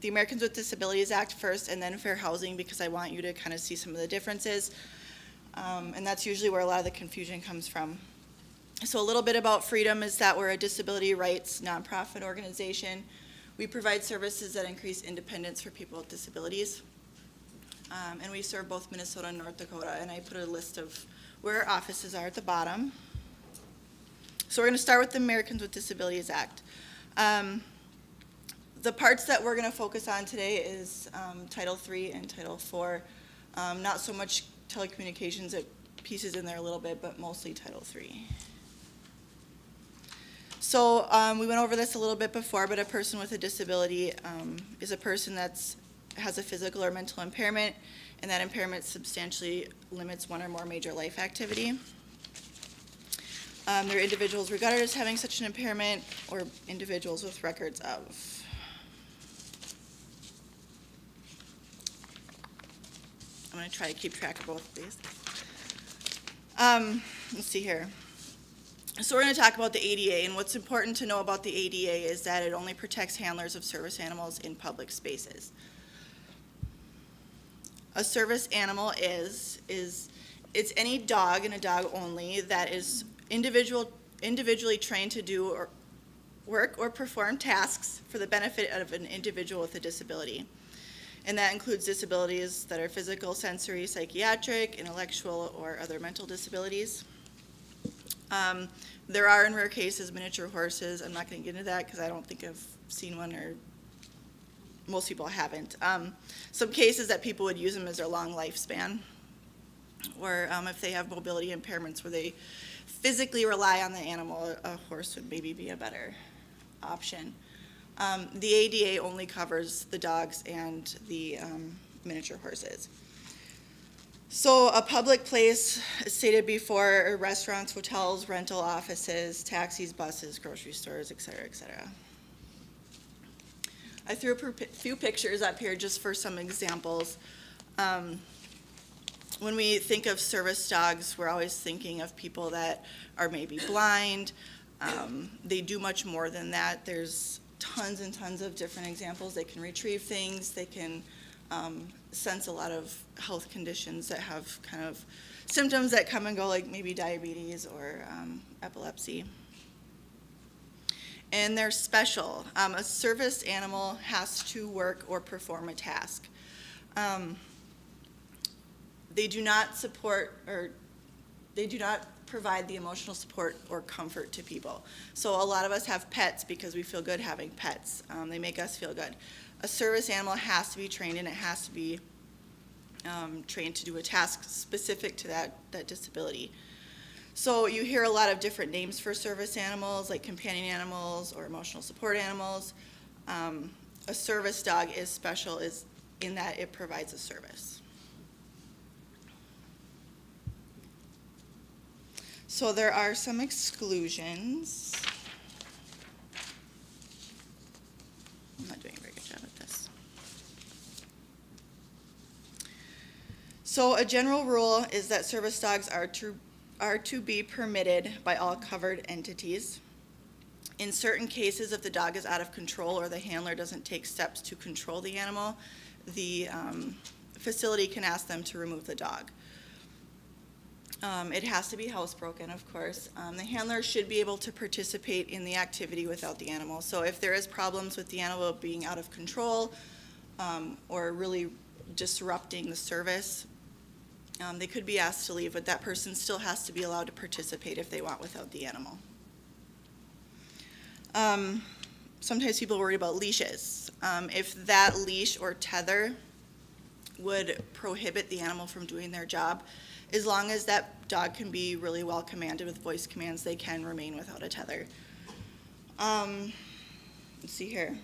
the Americans with Disabilities Act first, and then fair housing, because I want you to kind of see some of the differences. And that's usually where a lot of the confusion comes from. So a little bit about Freedom is that we're a disability rights nonprofit organization. We provide services that increase independence for people with disabilities. And we serve both Minnesota and North Dakota, and I put a list of where our offices are at the bottom. So we're going to start with the Americans with Disabilities Act. The parts that we're going to focus on today is Title III and Title IV. Not so much telecommunications, it pieces in there a little bit, but mostly Title III. So we went over this a little bit before, but a person with a disability is a person that has a physical or mental impairment, and that impairment substantially limits one or more major life activity. There are individuals regarded as having such an impairment, or individuals with records of. I'm going to try to keep track of both of these. Let's see here. So we're going to talk about the ADA, and what's important to know about the ADA is that it only protects handlers of service animals in public spaces. A service animal is it's any dog and a dog only that is individually trained to do or work or perform tasks for the benefit of an individual with a disability. And that includes disabilities that are physical, sensory, psychiatric, intellectual, or other mental disabilities. There are, in rare cases, miniature horses. I'm not going to get into that because I don't think I've seen one, or most people haven't. Some cases that people would use them as their long lifespan, or if they have mobility impairments where they physically rely on the animal, a horse would maybe be a better option. The ADA only covers the dogs and the miniature horses. So a public place, as stated before, are restaurants, hotels, rental offices, taxis, buses, grocery stores, et cetera, et cetera. I threw a few pictures up here just for some examples. When we think of service dogs, we're always thinking of people that are maybe blind. They do much more than that. There's tons and tons of different examples. They can retrieve things. They can sense a lot of health conditions that have kind of symptoms that come and go, like maybe diabetes or epilepsy. And they're special. A service animal has to work or perform a task. They do not support, or they do not provide the emotional support or comfort to people. So a lot of us have pets because we feel good having pets. They make us feel good. A service animal has to be trained, and it has to be trained to do a task specific to that disability. So you hear a lot of different names for service animals, like companion animals or emotional support animals. A service dog is special in that it provides a service. So there are some exclusions. I'm not doing a very good job at this. So a general rule is that service dogs are to be permitted by all covered entities. In certain cases, if the dog is out of control or the handler doesn't take steps to control the animal, the facility can ask them to remove the dog. It has to be housebroken, of course. The handler should be able to participate in the activity without the animal. So if there is problems with the animal being out of control or really disrupting the service, they could be asked to leave, but that person still has to be allowed to participate if they want without the animal. Sometimes people worry about leashes. If that leash or tether would prohibit the animal from doing their job, as long as that dog can be really well commanded with voice commands, they can remain without a tether. Let's see here.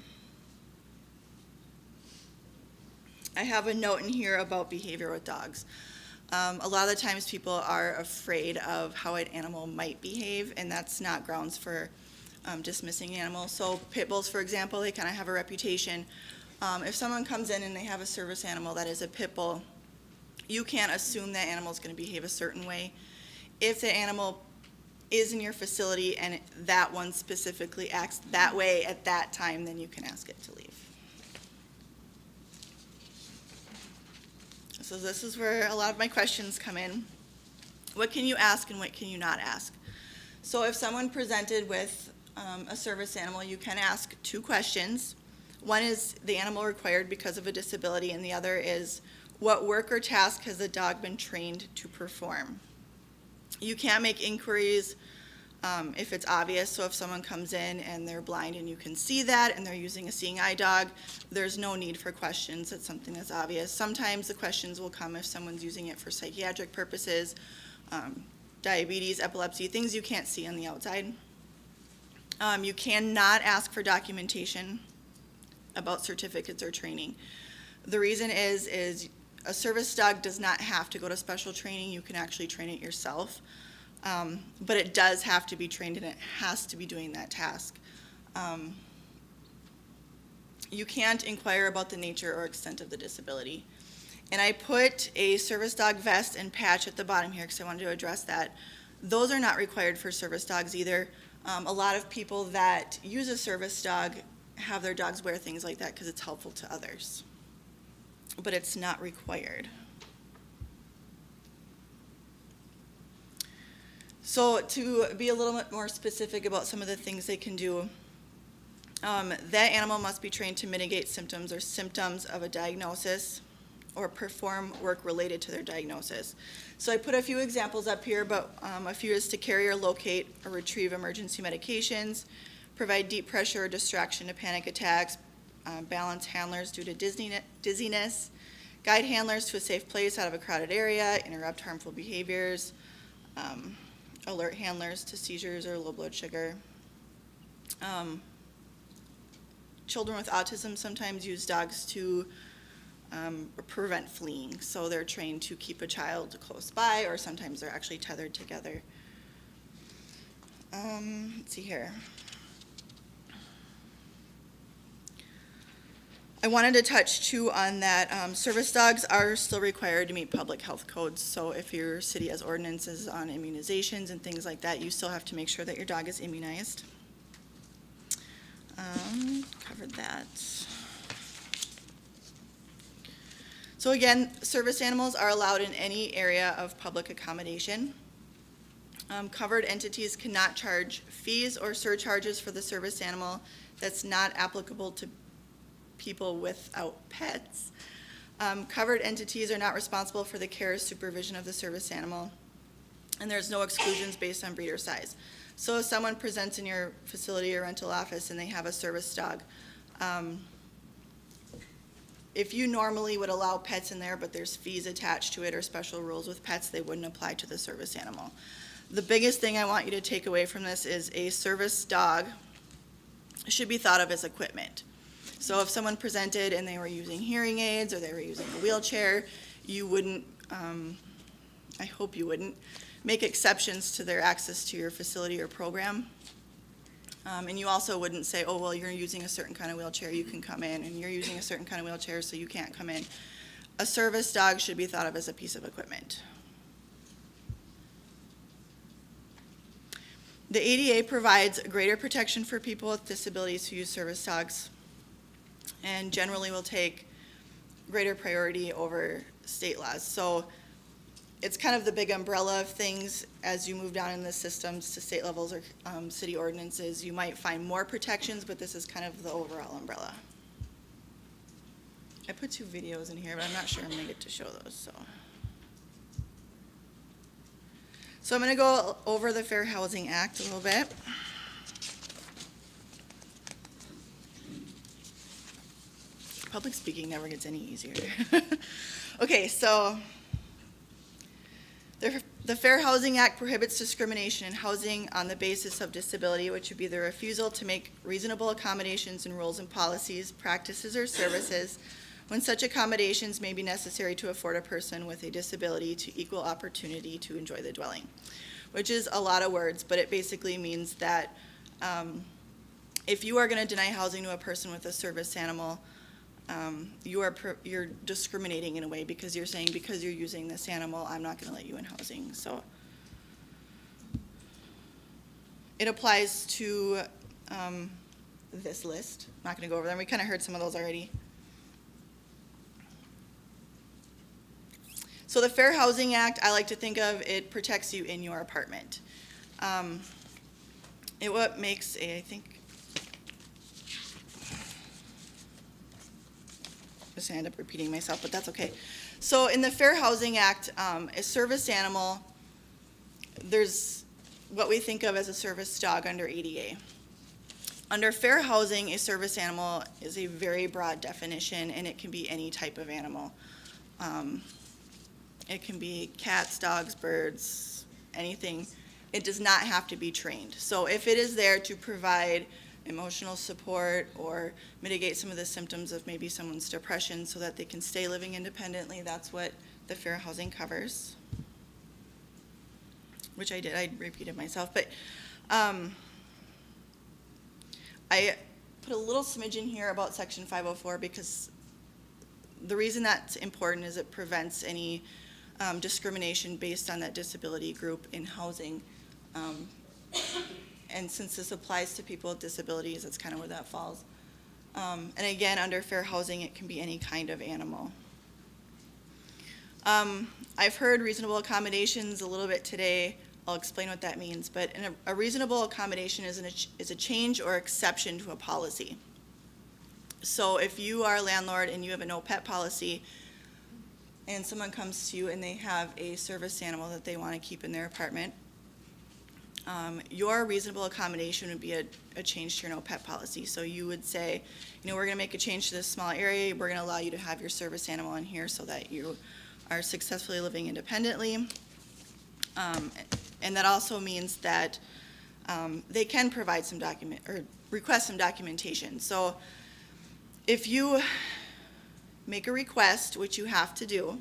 I have a note in here about behavior with dogs. A lot of the times people are afraid of how an animal might behave, and that's not grounds for dismissing animals. So pit bulls, for example, they kind of have a reputation. If someone comes in and they have a service animal that is a pit bull, you can't assume that animal is going to behave a certain way. If the animal is in your facility and that one specifically acts that way at that time, then you can ask it to leave. So this is where a lot of my questions come in. What can you ask and what can you not ask? So if someone presented with a service animal, you can ask two questions. One is the animal required because of a disability, and the other is what work or task has the dog been trained to perform? You can't make inquiries if it's obvious. So if someone comes in and they're blind and you can see that and they're using a seeing eye dog, there's no need for questions. It's something that's obvious. Sometimes the questions will come if someone's using it for psychiatric purposes, diabetes, epilepsy, things you can't see on the outside. You cannot ask for documentation about certificates or training. The reason is a service dog does not have to go to special training. You can actually train it yourself. But it does have to be trained and it has to be doing that task. You can't inquire about the nature or extent of the disability. And I put a service dog vest and patch at the bottom here because I wanted to address that. Those are not required for service dogs either. A lot of people that use a service dog have their dogs wear things like that because it's helpful to others. But it's not required. So to be a little bit more specific about some of the things they can do, that animal must be trained to mitigate symptoms or symptoms of a diagnosis or perform work related to their diagnosis. So I put a few examples up here, but a few is to carry or locate or retrieve emergency medications, provide deep pressure or distraction to panic attacks, balance handlers due to dizziness, guide handlers to a safe place out of a crowded area, interrupt harmful behaviors, alert handlers to seizures or low blood sugar. Children with autism sometimes use dogs to prevent fleeing. So they're trained to keep a child close by, or sometimes they're actually tethered together. Let's see here. I wanted to touch too on that service dogs are still required to meet public health codes. So if your city has ordinances on immunizations and things like that, you still have to make sure that your dog is immunized. Covered that. So again, service animals are allowed in any area of public accommodation. Covered entities cannot charge fees or surcharges for the service animal that's not applicable to people without pets. Covered entities are not responsible for the care or supervision of the service animal, and there's no exclusions based on breed or size. So if someone presents in your facility or rental office and they have a service dog, if you normally would allow pets in there, but there's fees attached to it or special rules with pets, they wouldn't apply to the service animal. The biggest thing I want you to take away from this is a service dog should be thought of as equipment. So if someone presented and they were using hearing aids or they were using a wheelchair, you wouldn't, I hope you wouldn't, make exceptions to their access to your facility or program. And you also wouldn't say, oh, well, you're using a certain kind of wheelchair, you can come in, and you're using a certain kind of wheelchair, so you can't come in. A service dog should be thought of as a piece of equipment. The ADA provides greater protection for people with disabilities who use service dogs, and generally will take greater priority over state laws. So it's kind of the big umbrella of things. As you move down in the systems to state levels or city ordinances, you might find more protections, but this is kind of the overall umbrella. I put 2 videos in here, but I'm not sure I'm gonna get to show those, So I'm gonna go over the Fair Housing Act a little bit. Public speaking never gets any easier. Okay, so the Fair Housing Act prohibits discrimination in housing on the basis of disability, which would be the refusal to make reasonable accommodations in rules and policies, practices, or services when such accommodations may be necessary to afford a person with a disability to equal opportunity to enjoy the dwelling, which is a lot of words, but it basically means that if you are going to deny housing to a person with a service animal, you're discriminating in a way because you're saying because you're using this animal, I'm not going to let you in housing. So it applies to this list. I'm not going to go over them. We kind of heard some of those already. So the Fair Housing Act, I like to think of it protects you in your apartment. What makes I think. I'm just going to end up repeating myself, but that's okay. So in the Fair Housing Act, a service animal there's what we think of as a service dog under ADA. Under fair housing, a service animal is a very broad definition, and it can be any type of animal. It can be cats, dogs, birds, anything. It does not have to be trained. So if it is there to provide emotional support or mitigate some of the symptoms of maybe someone's depression so that they can stay living independently, that's what the fair housing covers. Which I did, I repeated myself, but I put a little smidgen here about section 504 because the reason that's important is it prevents any discrimination based on that disability group in housing. And since this applies to people with disabilities, that's kind of where that falls. And again, under fair housing, it can be any kind of animal. I've heard reasonable accommodations a little bit today. I'll explain what that means. But a reasonable accommodation is a change or exception to a policy. So if you are a landlord and you have a no pet policy, and someone comes to you and they have a service animal that they want to keep in their apartment, your reasonable accommodation would be a change to your no pet policy. So you would say, we're going to make a change to this small area. We're going to allow you to have your service animal in here so that you are successfully living independently. And that also means that they can provide some request some documentation. So if you make a request, which you have to do,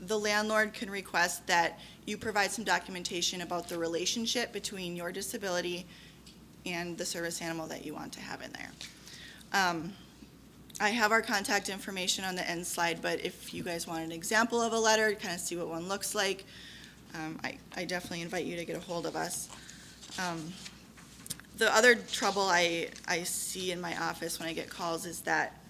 the landlord can request that you provide some documentation about the relationship between your disability and the service animal that you want to have in there. I have our contact information on the end slide, but if you guys want an example of a letter, kind of see what one looks like, I definitely invite you to get a hold of us. The other trouble I see in my office when I get calls is that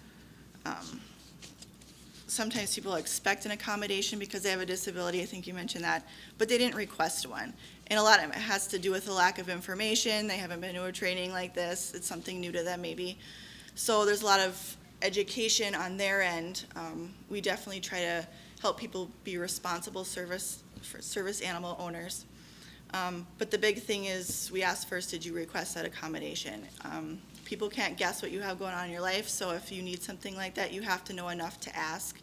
sometimes people expect an accommodation because they have a disability, I think you mentioned that, but they didn't request one. And a lot of it has to do with the lack of information. They haven't been to a training like this. It's something new to them maybe. So there's a lot of education on their end. We definitely try to help people be responsible service animal owners. But the big thing is we ask first, did you request that accommodation? People can't guess what you have going on in your life, so if you need something like that, you have to know enough to ask.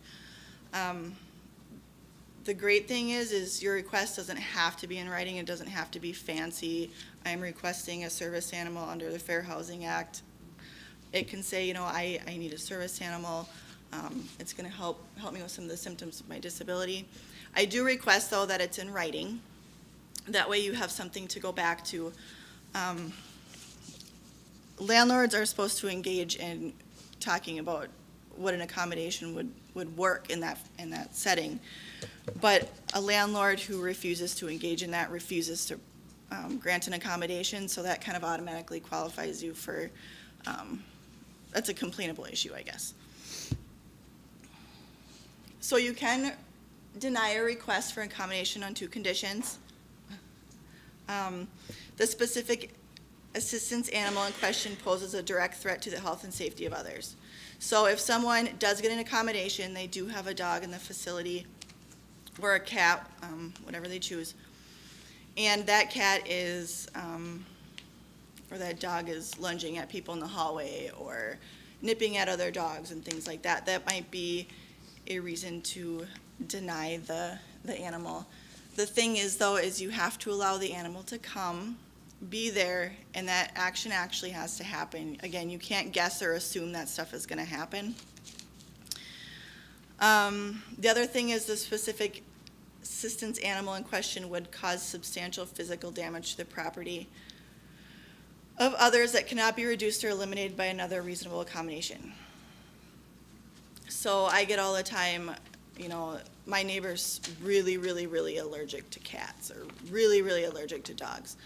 The great thing is your request doesn't have to be in writing. It doesn't have to be fancy. I'm requesting a service animal under the Fair Housing Act. It can say, I need a service animal. It's going to help me with some of the symptoms of my disability. I do request, though, that it's in writing. That way you have something to go back to. Landlords are supposed to engage in talking about what an accommodation would work in that setting. But a landlord who refuses to engage in that refuses to grant an accommodation, so that kind of automatically qualifies you for, that's a complainable issue, I guess. So you can deny a request for accommodation on 2 conditions. The specific assistance animal in question poses a direct threat to the health and safety of others. So if someone does get an accommodation, they do have a dog in the facility or a cat, whatever they choose, and that cat is, or that dog is lunging at people in the hallway or nipping at other dogs and things like that, that might be a reason to deny the animal. The thing is, though, is you have to allow the animal to come, be there, and that action actually has to happen. Again, you can't guess or assume that stuff is going to happen. The other thing is the specific assistance animal in question would cause substantial physical damage to the property of others that cannot be reduced or eliminated by another reasonable accommodation. So I get all the time, my neighbor's really, really, really allergic to cats or really, really allergic to dogs.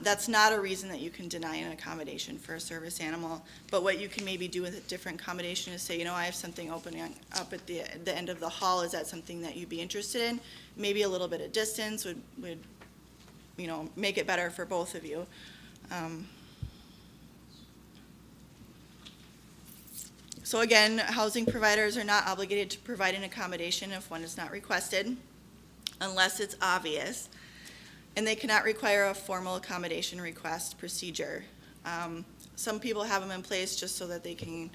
That's not a reason that you can deny an accommodation for a service animal, but what you can maybe do with a different accommodation is say, I have something opening up at the end of the hall. Is that something that you'd be interested in? Maybe a little bit of distance would make it better for both of you. So again, housing providers are not obligated to provide an accommodation if one is not requested. unless it's obvious. And they cannot require a formal accommodation request procedure. Some people have them in place just so that they can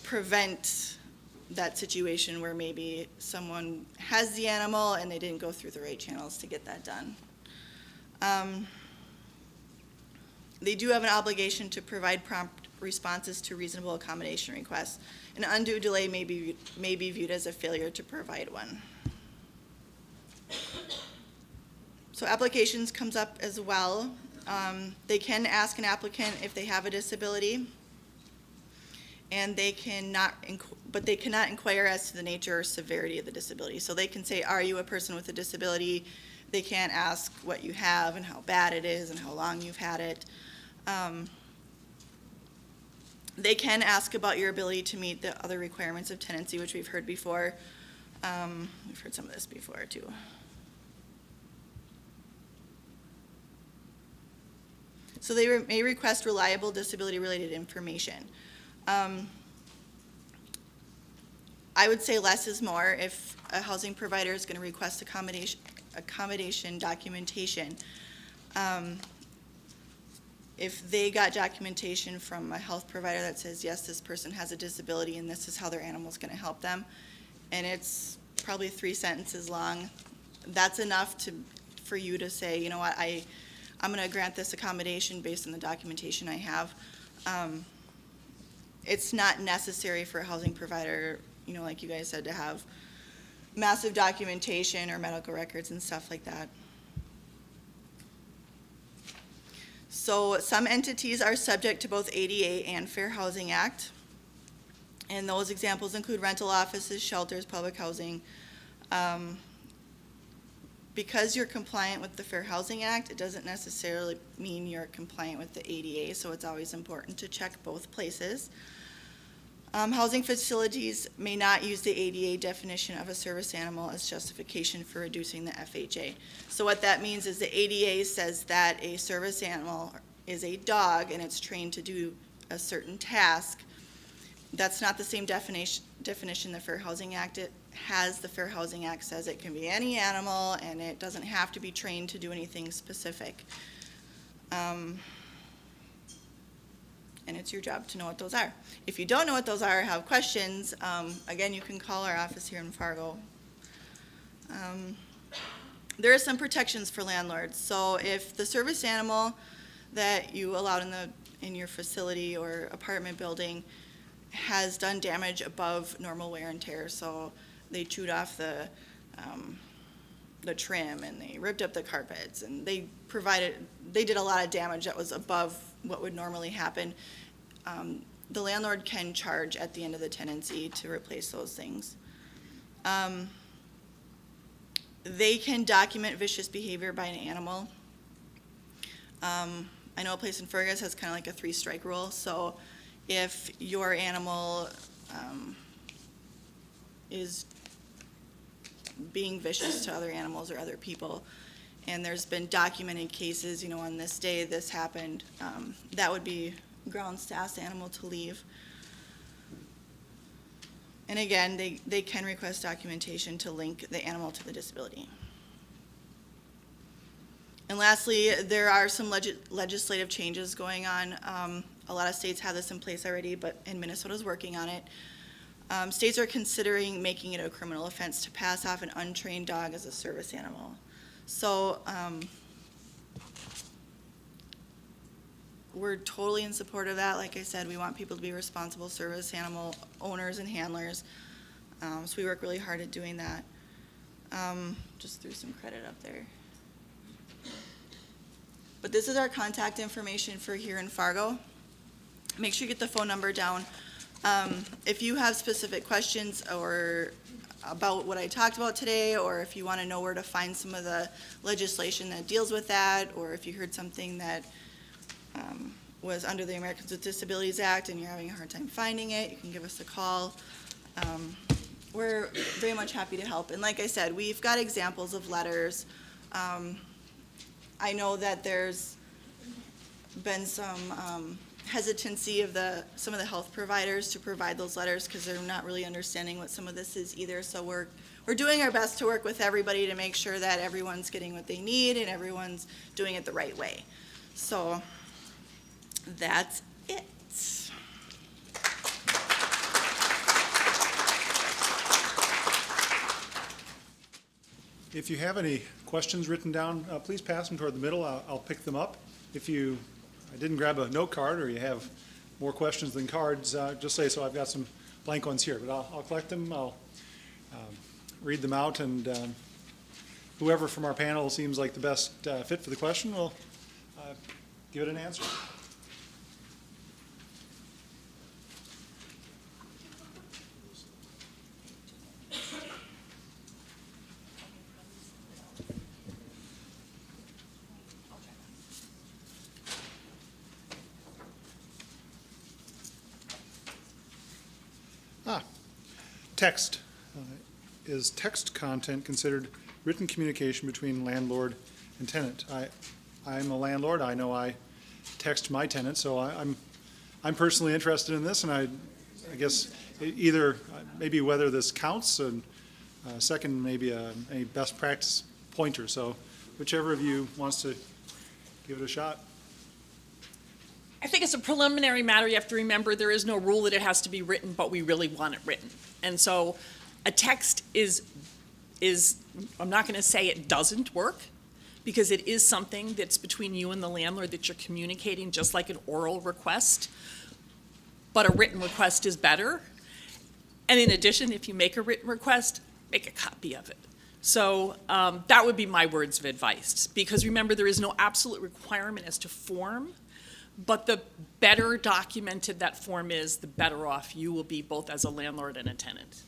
prevent that situation where maybe someone has the animal and they didn't go through the right channels to get that done. They do have an obligation to provide prompt responses to reasonable accommodation requests. An undue delay may be viewed as a failure to provide one. So applications comes up as well. They can ask an applicant if they have a disability, and they cannot inquire as to the nature or severity of the disability. So they can say, are you a person with a disability? They can't ask what you have and how bad it is and how long you've had it. They can ask about your ability to meet the other requirements of tenancy, which we've heard before. We've heard some of this before too. So they may request reliable disability-related information. I would say less is more. If a housing provider is going to request accommodation documentation, if they got documentation from a health provider that says, yes, this person has a disability and this is how their animal's going to help them, and it's probably 3 sentences long, that's enough for you to say, you know what, I'm going to grant this accommodation based on the documentation I have. It's not necessary for a housing provider, you know, like you guys said, to have massive documentation or medical records and stuff like that. So some entities are subject to both ADA and Fair Housing Act. And those examples include rental offices, shelters, public housing. Because you're compliant with the Fair Housing Act, it doesn't necessarily mean you're compliant with the ADA, so it's always important to check both places. Housing facilities may not use the ADA definition of a service animal as justification for reducing the FHA. So what that means is the ADA says that a service animal is a dog and it's trained to do a certain task. That's not the same definition the Fair Housing Act has. The Fair Housing Act says it can be any animal and it doesn't have to be trained to do anything specific. And it's your job to know what those are. If you don't know what those are or have questions, again, you can call our office here in Fargo. There are some protections for landlords. So if the service animal that you allowed in your facility or apartment building has done damage above normal wear and tear, so they chewed off the trim and they ripped up the carpets and they did a lot of damage that was above what would normally happen, the landlord can charge at the end of the tenancy to replace those things. They can document vicious behavior by an animal. I know a place in Fergus has kind of like a 3-strike rule, so if your animal is being vicious to other animals or other people, and there's been documented cases, you know, on this day this happened, that would be grounds to ask the animal to leave. And again, they can request documentation to link the animal to the disability. And lastly, there are some legislative changes going on. A lot of states have this in place already, and Minnesota's working on it. States are considering making it a criminal offense to pass off an untrained dog as a service animal. So we're totally in support of that. Like I said, we want people to be responsible service animal owners and handlers. So we work really hard at doing that. Just threw some credit up there. But this is our contact information for here in Fargo. Make sure you get the phone number down. If you have specific questions or about what I talked about today, or if you want to know where to find some of the legislation that deals with that, or if you heard something that was under the Americans with Disabilities Act and you're having a hard time finding it, you can give us a call. We're very much happy to help. And like I said, we've got examples of letters. I know that there's been some hesitancy of some of the health providers to provide those letters because they're not really understanding what some of this is either. So we're we're doing our best to work with everybody to make sure that everyone's getting what they need and everyone's doing it the right way. So that's it. If you have any questions written down, please pass them toward the middle. I'll pick them up. If you didn't grab a note card or you have more questions than cards, just say so. I've got some blank ones here, but I'll collect them. I'll read them out, and whoever from our panel seems like the best fit for the question will give it an answer. Text. Is text content considered written communication between landlord and tenant? I'm a landlord. I know I text my tenant, so I'm personally interested in this, and I guess either maybe whether this counts, and second maybe a best practice pointer. So whichever of you wants to give it a shot. I think it's a preliminary matter. You have to remember there is no rule that it has to be written, but we really want it written. And so a text is I'm not going to say it doesn't work, because it is something that's between you and the landlord that you're communicating, just like an oral request. But a written request is better. And in addition, if you make a written request, make a copy of it. So that would be my words of advice, because remember, there is no absolute requirement as to form. But the better documented that form is, the better off you will be, both as a landlord and a tenant.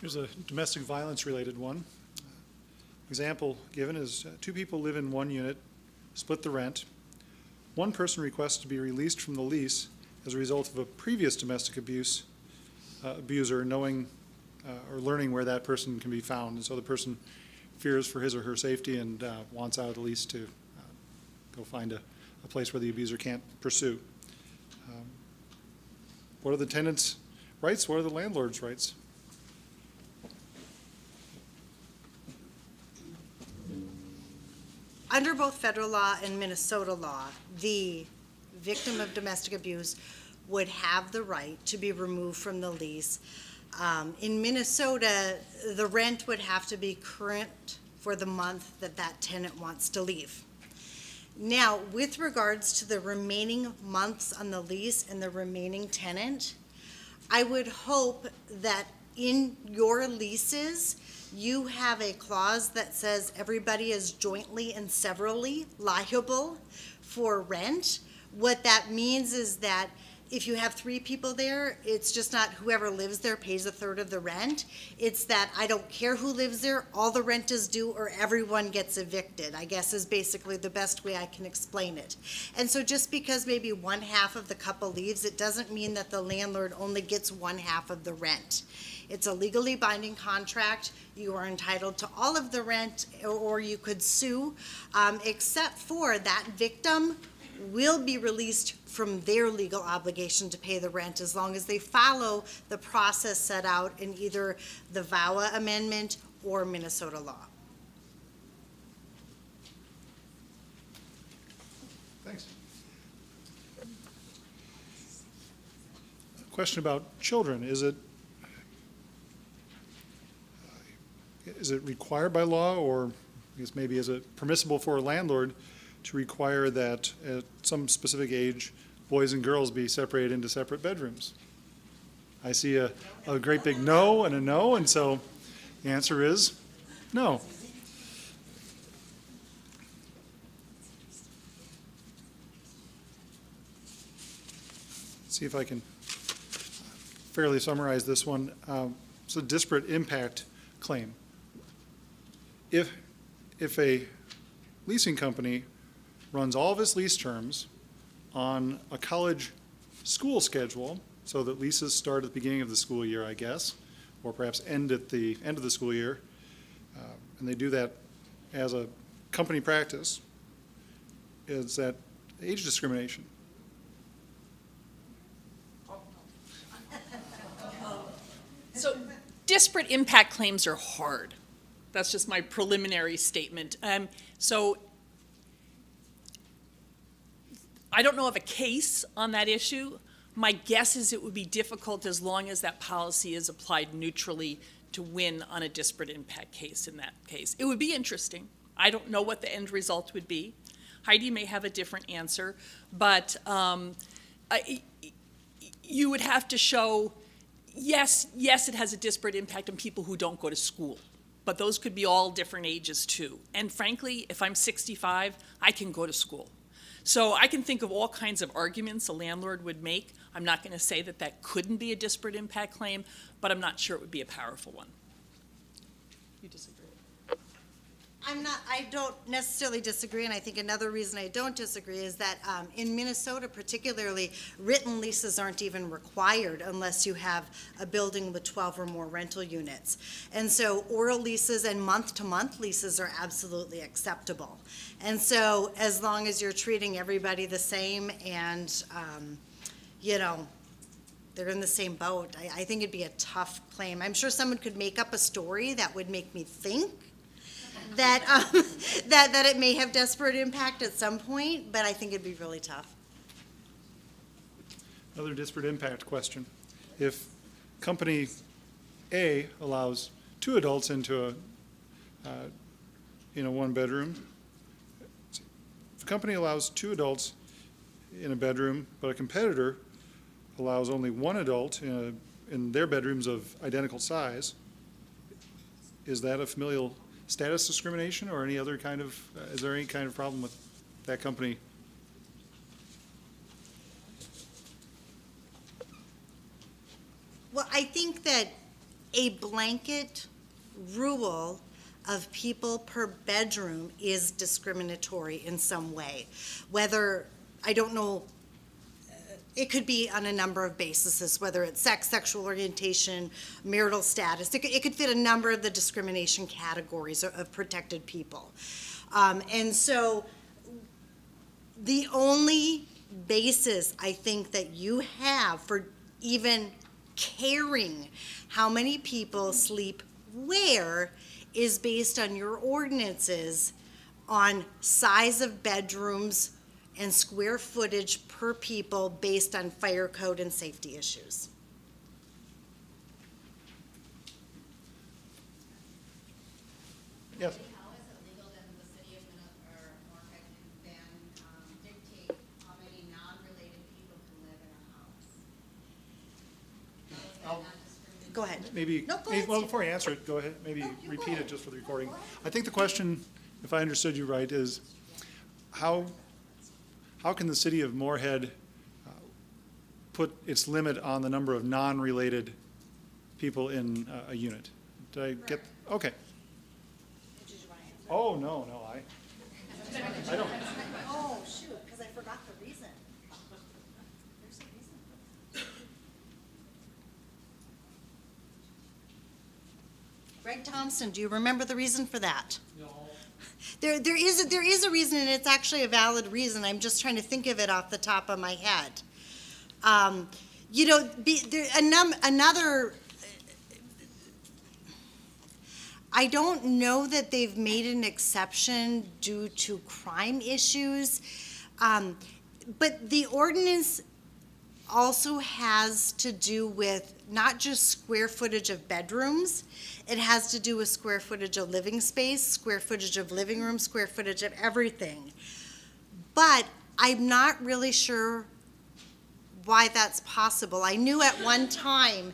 Here's a domestic violence related one. Example given is two people live in one unit, split the rent. One person requests to be released from the lease as a result of a previous domestic abuser knowing or learning where that person can be found. And so the person fears for his or her safety and wants out of the lease to go find a place where the abuser can't pursue. What are the tenant's rights? What are the landlord's rights? Under both federal law and Minnesota law, the victim of domestic abuse would have the right to be removed from the lease. In Minnesota, the rent would have to be current for the month that that tenant wants to leave. Now, with regards to the remaining months on the lease and the remaining tenant, I would hope that in your leases, you have a clause that says everybody is jointly and severally liable for rent. What that means is that if you have 3 people there, it's just not whoever lives there pays a third of the rent. It's that I don't care who lives there, all the rent is due, or everyone gets evicted, I guess is basically the best way I can explain it. And so just because maybe one half of the couple leaves, it doesn't mean that the landlord only gets one half of the rent. It's a legally binding contract. You are entitled to all of the rent, or you could sue, except for that victim will be released from their legal obligation to pay the rent as long as they follow the process set out in either the VAWA amendment or Minnesota law. Thanks. Question about children. Is it required by law, or I guess maybe is it permissible for a landlord to require that at some specific age, boys and girls be separated into separate bedrooms? I see a great big no, and so the answer is no. Let's see if I can fairly summarize this one. It's a disparate impact claim. If a leasing company runs all of its lease terms on a college school schedule, so that leases start at the beginning of the school year, I guess, or perhaps end at the end of the school year, and they do that as a company practice is that age discrimination. So disparate impact claims are hard. That's just my preliminary statement. So I don't know of a case on that issue. My guess is it would be difficult as long as that policy is applied neutrally to win on a disparate impact case in that case. It would be interesting. I don't know what the end result would be. Heidi may have a different answer, but you would have to show, yes, it has a disparate impact on people who don't go to school, but those could be all different ages too. And frankly, if I'm 65, I can go to school. So I can think of all kinds of arguments a landlord would make. I'm not going to say that that couldn't be a disparate impact claim, but I'm not sure it would be a powerful one. You disagree? I don't necessarily disagree, and I think another reason I don't disagree is that in Minnesota particularly, written leases aren't even required unless you have a building with 12 or more rental units. And so oral leases and month-to-month leases are absolutely acceptable. And so as long as you're treating everybody the same and, they're in the same boat, I think it'd be a tough claim. I'm sure someone could make up a story that would make me think that that it may have disparate impact at some point, but I think it'd be really tough. Another disparate impact question. If company A allows 2 adults into a one bedroom, if a company allows 2 adults in a bedroom, but a competitor allows only 1 adult in their bedrooms of identical size, is that a familial status discrimination or any other kind of, is there any kind of problem with that company? Well, I think that a blanket rule of people per bedroom is discriminatory in some way. Whether, I don't know, it could be on a number of bases, whether it's sex, sexual orientation, marital status. It could fit a number of the discrimination categories of protected people. And so the only basis I think that you have for even caring how many people sleep where is based on your ordinances on size of bedrooms and square footage per people based on fire code and safety issues. Yes. How is it legal that the city of Moorhead can then dictate how many non-related people can live in a house? How is that not discriminatory? Go ahead. Maybe, No, go ahead, well, Steve. before you answer it, go ahead, maybe No, you go repeat it ahead. just for the recording. Go ahead. I think the question, if I understood you right, is how can the city of Moorhead put its limit on the number of non-related people in a unit? Did I get, okay. Oh, no, I don't. Oh, shoot, because I forgot the reason. There's a reason. Greg Thompson, do you remember the reason for that? No, There is a reason, and it's actually a valid reason. I'm just trying to think of it off the top of my head. Another. I don't know that they've made an exception due to crime issues, but the ordinance also has to do with not just square footage of bedrooms. It has to do with square footage of living space, square footage of living room, square footage of everything. But I'm not really sure why that's possible. I knew at one time,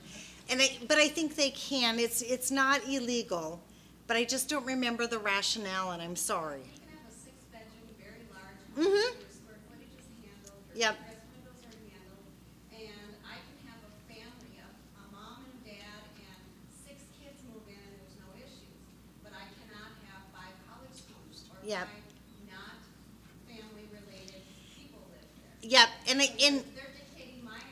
but I think they can. It's not illegal, but I just don't remember the rationale, and I'm sorry. You can have a 6-bedroom, very large Mhm. house, your square footage is handled, your Yep. egress windows are handled, and I can have a family of a mom and dad and 6 kids move in and there's no issues. But I cannot have 5 college students or Yep. 5 not family-related people live there. Yep, and They're dictating my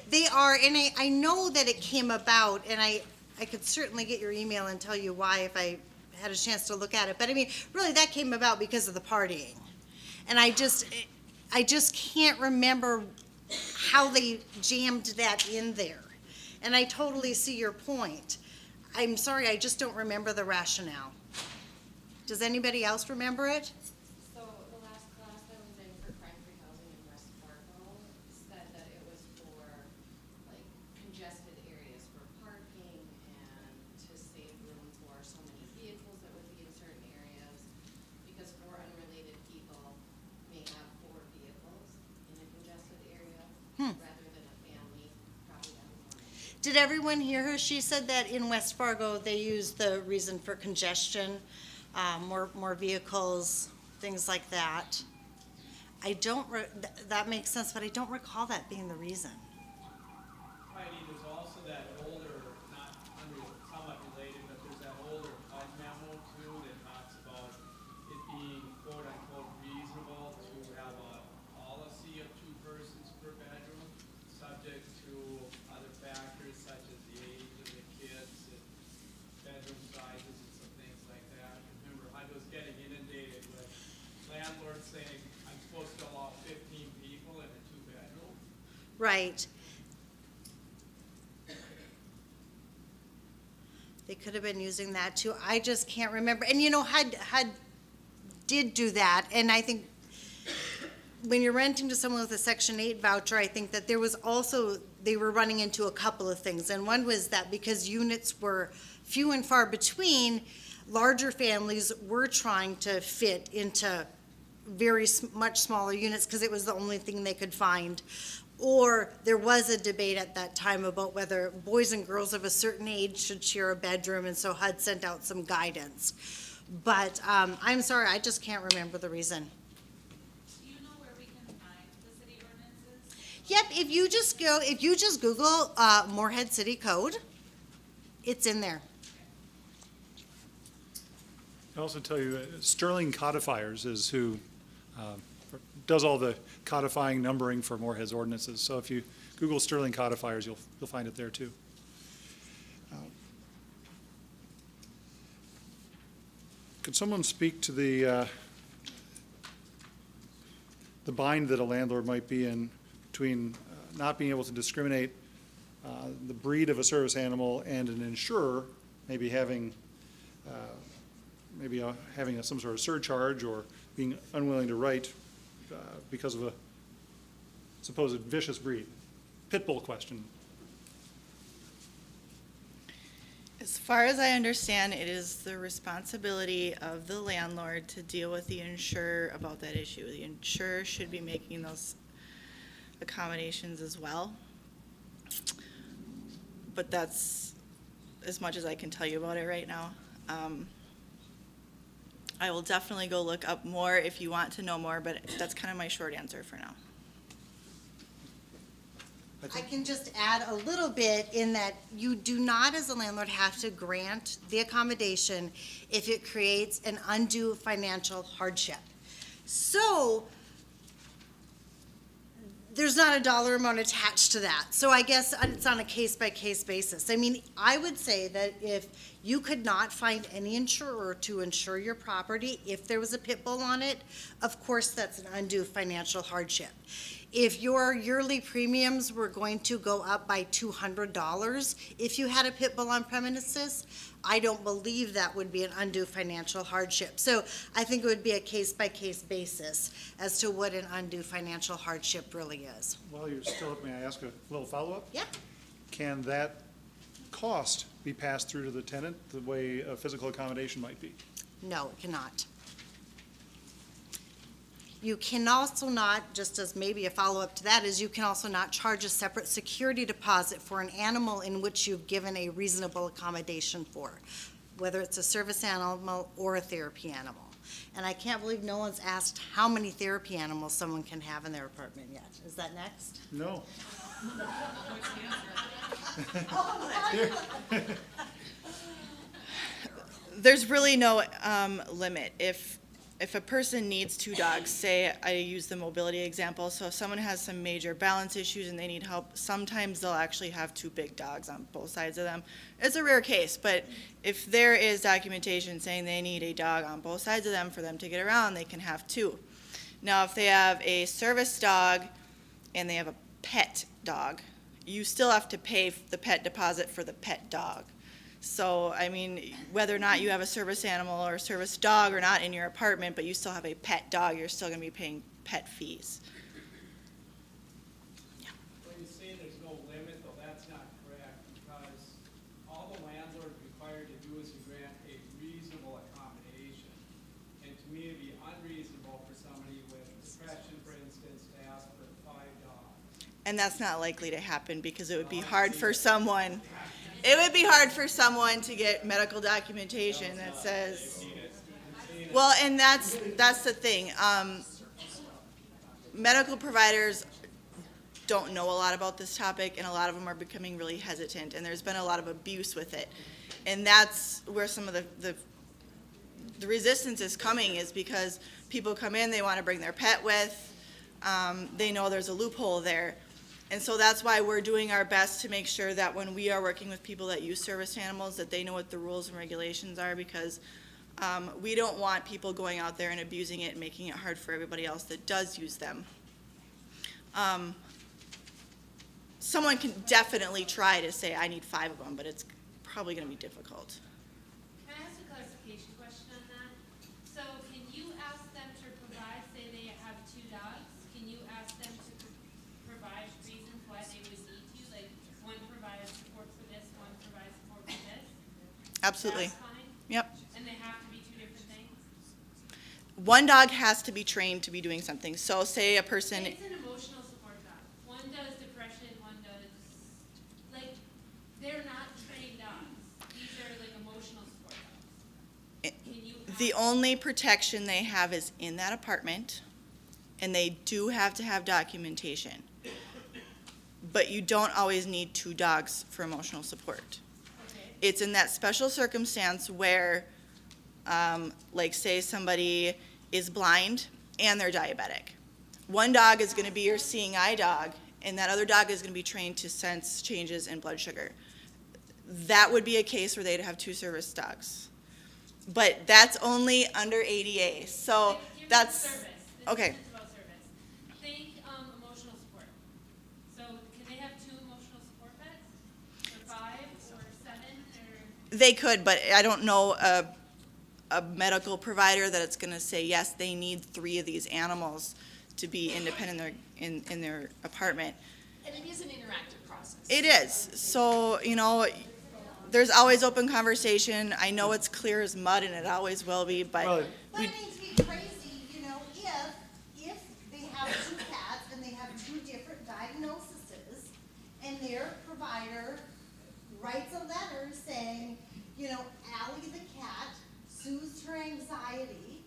they are, and I know that it came about, and I could certainly get your email and tell you why if I had a chance to look at it. But I mean, really, that came about because of the partying. And I just can't remember how they jammed that in there. And I totally see your point. I'm sorry, I just don't remember the rationale. Does anybody else remember it? So the last class I was in for crime-free housing in West Fargo said that it was for like congested areas for parking and to save room for so many vehicles that would be in certain areas. Because four unrelated people may have 4 vehicles in a congested area rather than a family probably having one. Did everyone hear her? She said that in West Fargo, they use the reason for congestion, more vehicles, things like that. I don't, that makes sense, but I don't recall that being the reason. Heidi, there's also that older, not somewhat related, but there's that older HUD memo too that talks about it being quote unquote reasonable to have a policy of 2 persons per bedroom, subject to other factors such as the age of the kids and bedroom sizes and some things like that. Remember, HUD was getting inundated with landlords saying, I'm supposed to allow 15 people in a 2-bedroom. Right. They could have been using that too. I just can't remember. And you know, HUD did do that. And I think when you're renting to someone with a Section 8 voucher, I think that there was also, they were running into a couple of things. And one was that because units were few and far between, larger families were trying to fit into much smaller units because it was the only thing they could find. Or there was a debate at that time about whether boys and girls of a certain age should share a bedroom, and so HUD sent out some guidance. But I'm sorry, I just can't remember the reason. Do you know where we can find the city ordinances? Yep, if you just Google Moorhead City Code, it's in there. I'll also tell you, Sterling Codifiers is who does all the codifying numbering for Moorhead's ordinances. So if you Google Sterling Codifiers, you'll find it there too. Could someone speak to the bind that a landlord might be in between not being able to discriminate the breed of a service animal and an insurer maybe having some sort of surcharge or being unwilling to write because of a supposed vicious breed? Pit bull question. As far as I understand, it is the responsibility of the landlord to deal with the insurer about that issue. The insurer should be making those accommodations as well. But that's as much as I can tell you about it right now. I will definitely go look up more if you want to know more, but that's kind of my short answer for now. I can just add a little bit in that you do not, as a landlord, have to grant the accommodation if it creates an undue financial hardship. So there's not a dollar amount attached to that. So I guess it's on a case-by-case basis. I mean, I would say that if you could not find any insurer to insure your property, if there was a pit bull on it, of course, that's an undue financial hardship. If your yearly premiums were going to go up by $200 if you had a pit bull on premises, I don't believe that would be an undue financial hardship. So I think it would be a case-by-case basis as to what an undue financial hardship really is. While you're still up, may I ask a little follow-up? Yeah. Can that cost be passed through to the tenant the way a physical accommodation might be? No, it cannot. You can also not, just as maybe a follow-up to that, is you can also not charge a separate security deposit for an animal in which you've given a reasonable accommodation for, whether it's a service animal or a therapy animal. And I can't believe no one's asked how many therapy animals someone can have in their apartment yet. Is that next? No. There's really no limit. If if a person needs two dogs, say I use the mobility example, so if someone has some major balance issues and they need help, sometimes they'll actually have two big dogs on both sides of them. It's a rare case, but if there is documentation saying they need a dog on both sides of them for them to get around, they can have two. Now, if they have a service dog and they have a pet dog, you still have to pay the pet deposit for the pet dog. So, I mean, whether or not you have a service animal or a service dog or not in your apartment, but you still have a pet dog, you're still gonna be paying pet fees. When you say there's no limit, though, that's not correct, because all the landlord is required to do is to grant a reasonable accommodation. And to me, it'd be unreasonable for somebody with depression, for instance, to ask for 5 dogs. And that's not likely to happen because it would be hard for someone, it would be hard for someone to get medical documentation that says, well, and that's the thing. Medical providers don't know a lot about this topic, and a lot of them are becoming really hesitant, and there's been a lot of abuse with it. And that's where some of the resistance is coming, is because people come in, they want to bring their pet with, they know there's a loophole there. And so that's why we're doing our best to make sure that when we are working with people that use service animals, that they know what the rules and regulations are, because we don't want people going out there and abusing it and making it hard for everybody else that does use them. Someone can definitely try to say, I need 5 of them, but it's probably gonna be difficult. Can I ask a clarification question on that? So can you ask them to provide, say they have 2 dogs, can you ask them to provide reasons why they would need you? Like, one provides support for this, one provides support for this? Absolutely. That's fine? Yep. And they have to be 2 different things? One dog has to be trained to be doing something. So say a person, It's an emotional support dog. One does depression, one does, like, they're not trained dogs. These are like emotional support dogs. Can you the ask- only protection they have is in that apartment, and they do have to have documentation. But you don't always need 2 dogs for emotional support. Okay. It's in that special circumstance where, like say somebody is blind and they're diabetic. One dog is gonna be your seeing eye dog, and that other dog is gonna be trained to sense changes in blood sugar. That would be a case where they'd have 2 service dogs. But that's only under ADA, so Like, give me that's, service. This okay. isn't about service. Think, emotional support. So can they have 2 emotional support pets? Or 5, or 7, or? They could, but I don't know a medical provider that it's gonna say, yes, they need 3 of these animals to be independent in their apartment. And it is an interactive process. It is, so, you know, there's always open conversation. I know it's clear as mud, and it always will be, Well, but But it means be crazy, you know, if they have 2 cats and they have 2 different diagnoses, and their provider writes a letter saying, you know, Allie the cat soothes her anxiety,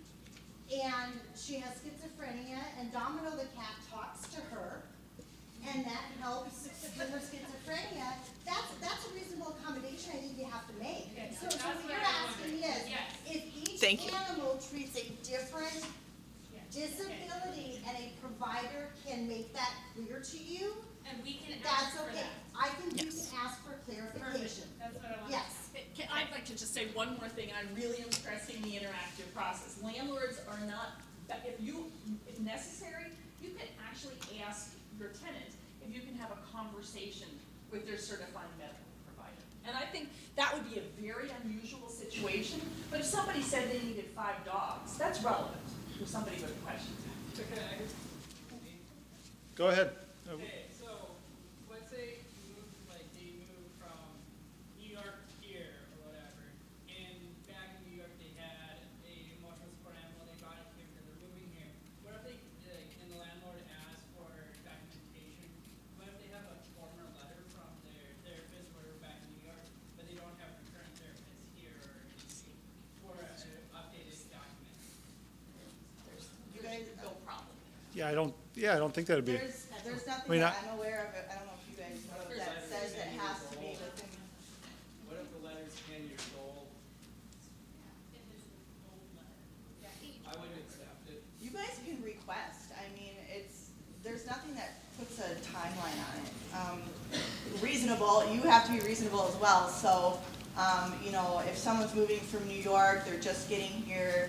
and she has schizophrenia, and Domino the cat talks to her, and that helps with her schizophrenia, that's a reasonable accommodation I think you have to make. So that's what what you're I asking wondered. is, Yes. if Thank each you. animal treats a different Yeah. disability and a provider can make that clear to you, And we can that's ask for okay. that. I can, you Yes. can ask for clarification. Perfect, that's what I wanted. Yes. I'd like to just say one more thing, and I really am stressing the interactive process. Landlords are not, if necessary, you can actually ask your tenant if you can have a conversation with their certified medical provider. And I think that would be a very unusual situation, but if somebody said they needed 5 dogs, that's relevant to somebody with a question. Go ahead. Okay, so, let's say they moved from New York here or whatever, and back in New York they had a emotional support animal, they brought it here because they're moving here. What if can the landlord ask for documentation? What if they have a former letter from their therapist where they're back in New York, but they don't have a current therapist here or anything for an updated document? There's no problem. Yeah, I don't think that'd be, There's I nothing mean, that I'm aware of, I don't know if you guys know, that says it has to be within. What if the letter's 10 years old? If it's an old letter. Yeah. I wouldn't reasonable, you have to be reasonable as well. So, you know, if someone's moving from New York, they're just getting here,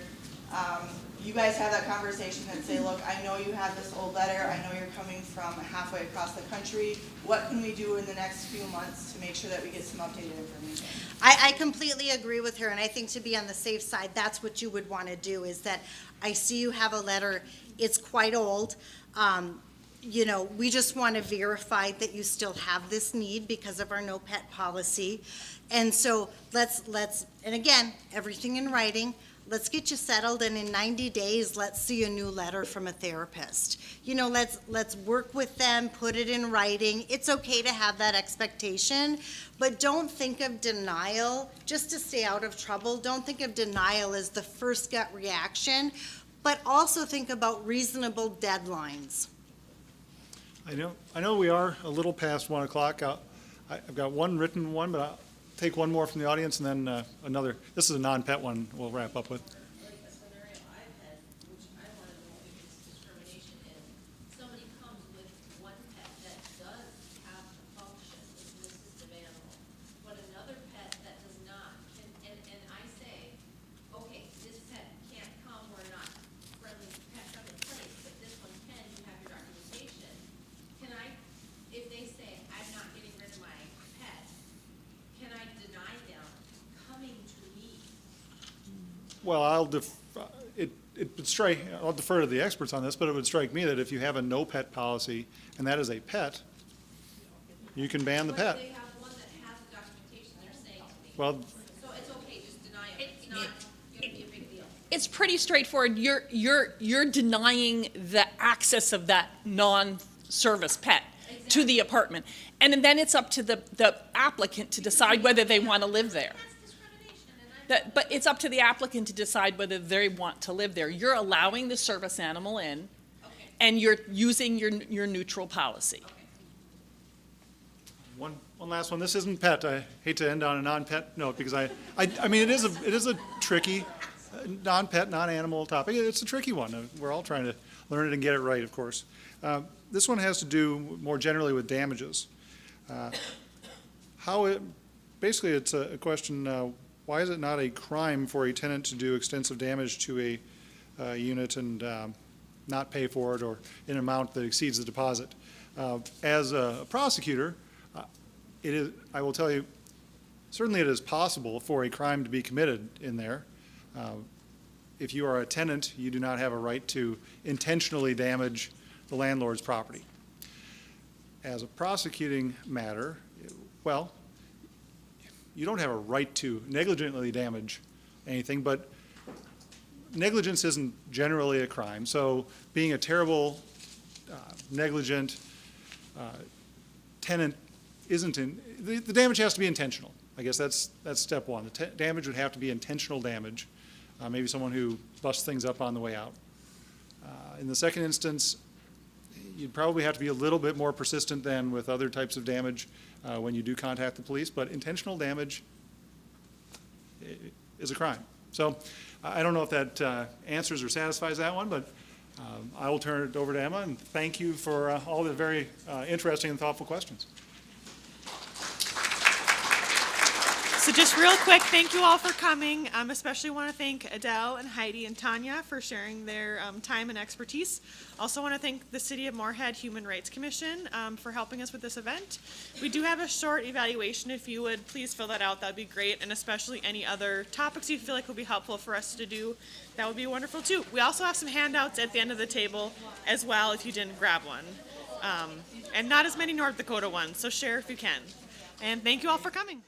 you guys have that conversation and say, look, I know you have this old letter, I know you're coming from halfway across the country. What can we do in the next few months to make sure that we get some updated information? I completely agree with her, and I think to be on the safe side, that's what you would want to do, is that I see you have a letter, it's quite old. You know, we just want to verify that you still have this need because of our no pet policy. And so let's, and again, everything in writing, let's get you settled, and in 90 days, let's see a new letter from a therapist. You know, let's work with them, put it in writing. It's okay to have that expectation, but don't think of denial, just to stay out of trouble, don't think of denial as the first gut reaction, but also think about reasonable deadlines. I know we are a little past 1 o'clock. I've got one written one, but I'll take one more from the audience and then another. This is a non-pet one we'll wrap up with. Like a scenario I've had, which I want to know if it's discrimination, is somebody comes with one pet that does have a function, is an assistive animal, but another pet that does not, and I say, okay, this pet can't come, we're not pet-friendly place, but this one can, you have your documentation. Can I, if they say, I'm not getting rid of my pet, can I deny them coming to me? Well, I'll defer to the experts on this, but it would strike me that if you have a no pet policy and that is a pet, you can ban the But pet. they have one that has the documentation, they're saying to me. Well, So it's okay, just deny it, it's not gonna be a big deal. It's pretty straightforward. You're denying the access of that non-service pet to the apartment. And then it's up to the applicant to decide whether they want to live there. That's discrimination, and But it's up to the applicant to decide whether they want to live there. You're allowing the service animal in, and you're using your neutral policy. one last one. This isn't pet. I hate to end on a non-pet note because I mean, it is a tricky non-pet, non-animal topic. It's a tricky one. We're all trying to learn it and get it right, of course. This one has to do more generally with damages. Basically, it's a question, why is it not a crime for a tenant to do extensive damage to a unit and not pay for it or in an amount that exceeds the deposit? As a prosecutor, I will tell you, certainly it is possible for a crime to be committed in there. If you are a tenant, you do not have a right to intentionally damage the landlord's property. As a prosecuting matter, well, you don't have a right to negligently damage anything, but negligence isn't generally a crime. So being a terrible, negligent tenant isn't the damage has to be intentional. I guess that's step one. The damage would have to be intentional damage. Maybe someone who busts things up on the way out. In the second instance, you'd probably have to be a little bit more persistent than with other types of damage when you do contact the police, but intentional damage is a crime. So I don't know if that answers or satisfies that one, but I will turn it over to Emma, and thank you for all the very interesting and thoughtful questions. So just real quick, thank you all for coming. Especially want to thank Adele and Heidi and Tanya for sharing their time and expertise. Also want to thank the City of Moorhead Human Rights Commission for helping us with this event. We do have a short evaluation. If you would please fill that out, that'd be great. And especially any other topics you feel like would be helpful for us to do, that would be wonderful too. We also have some handouts at the end of the table as well if you didn't grab one. And not as many North Dakota ones, so share if you can. And thank you all for coming.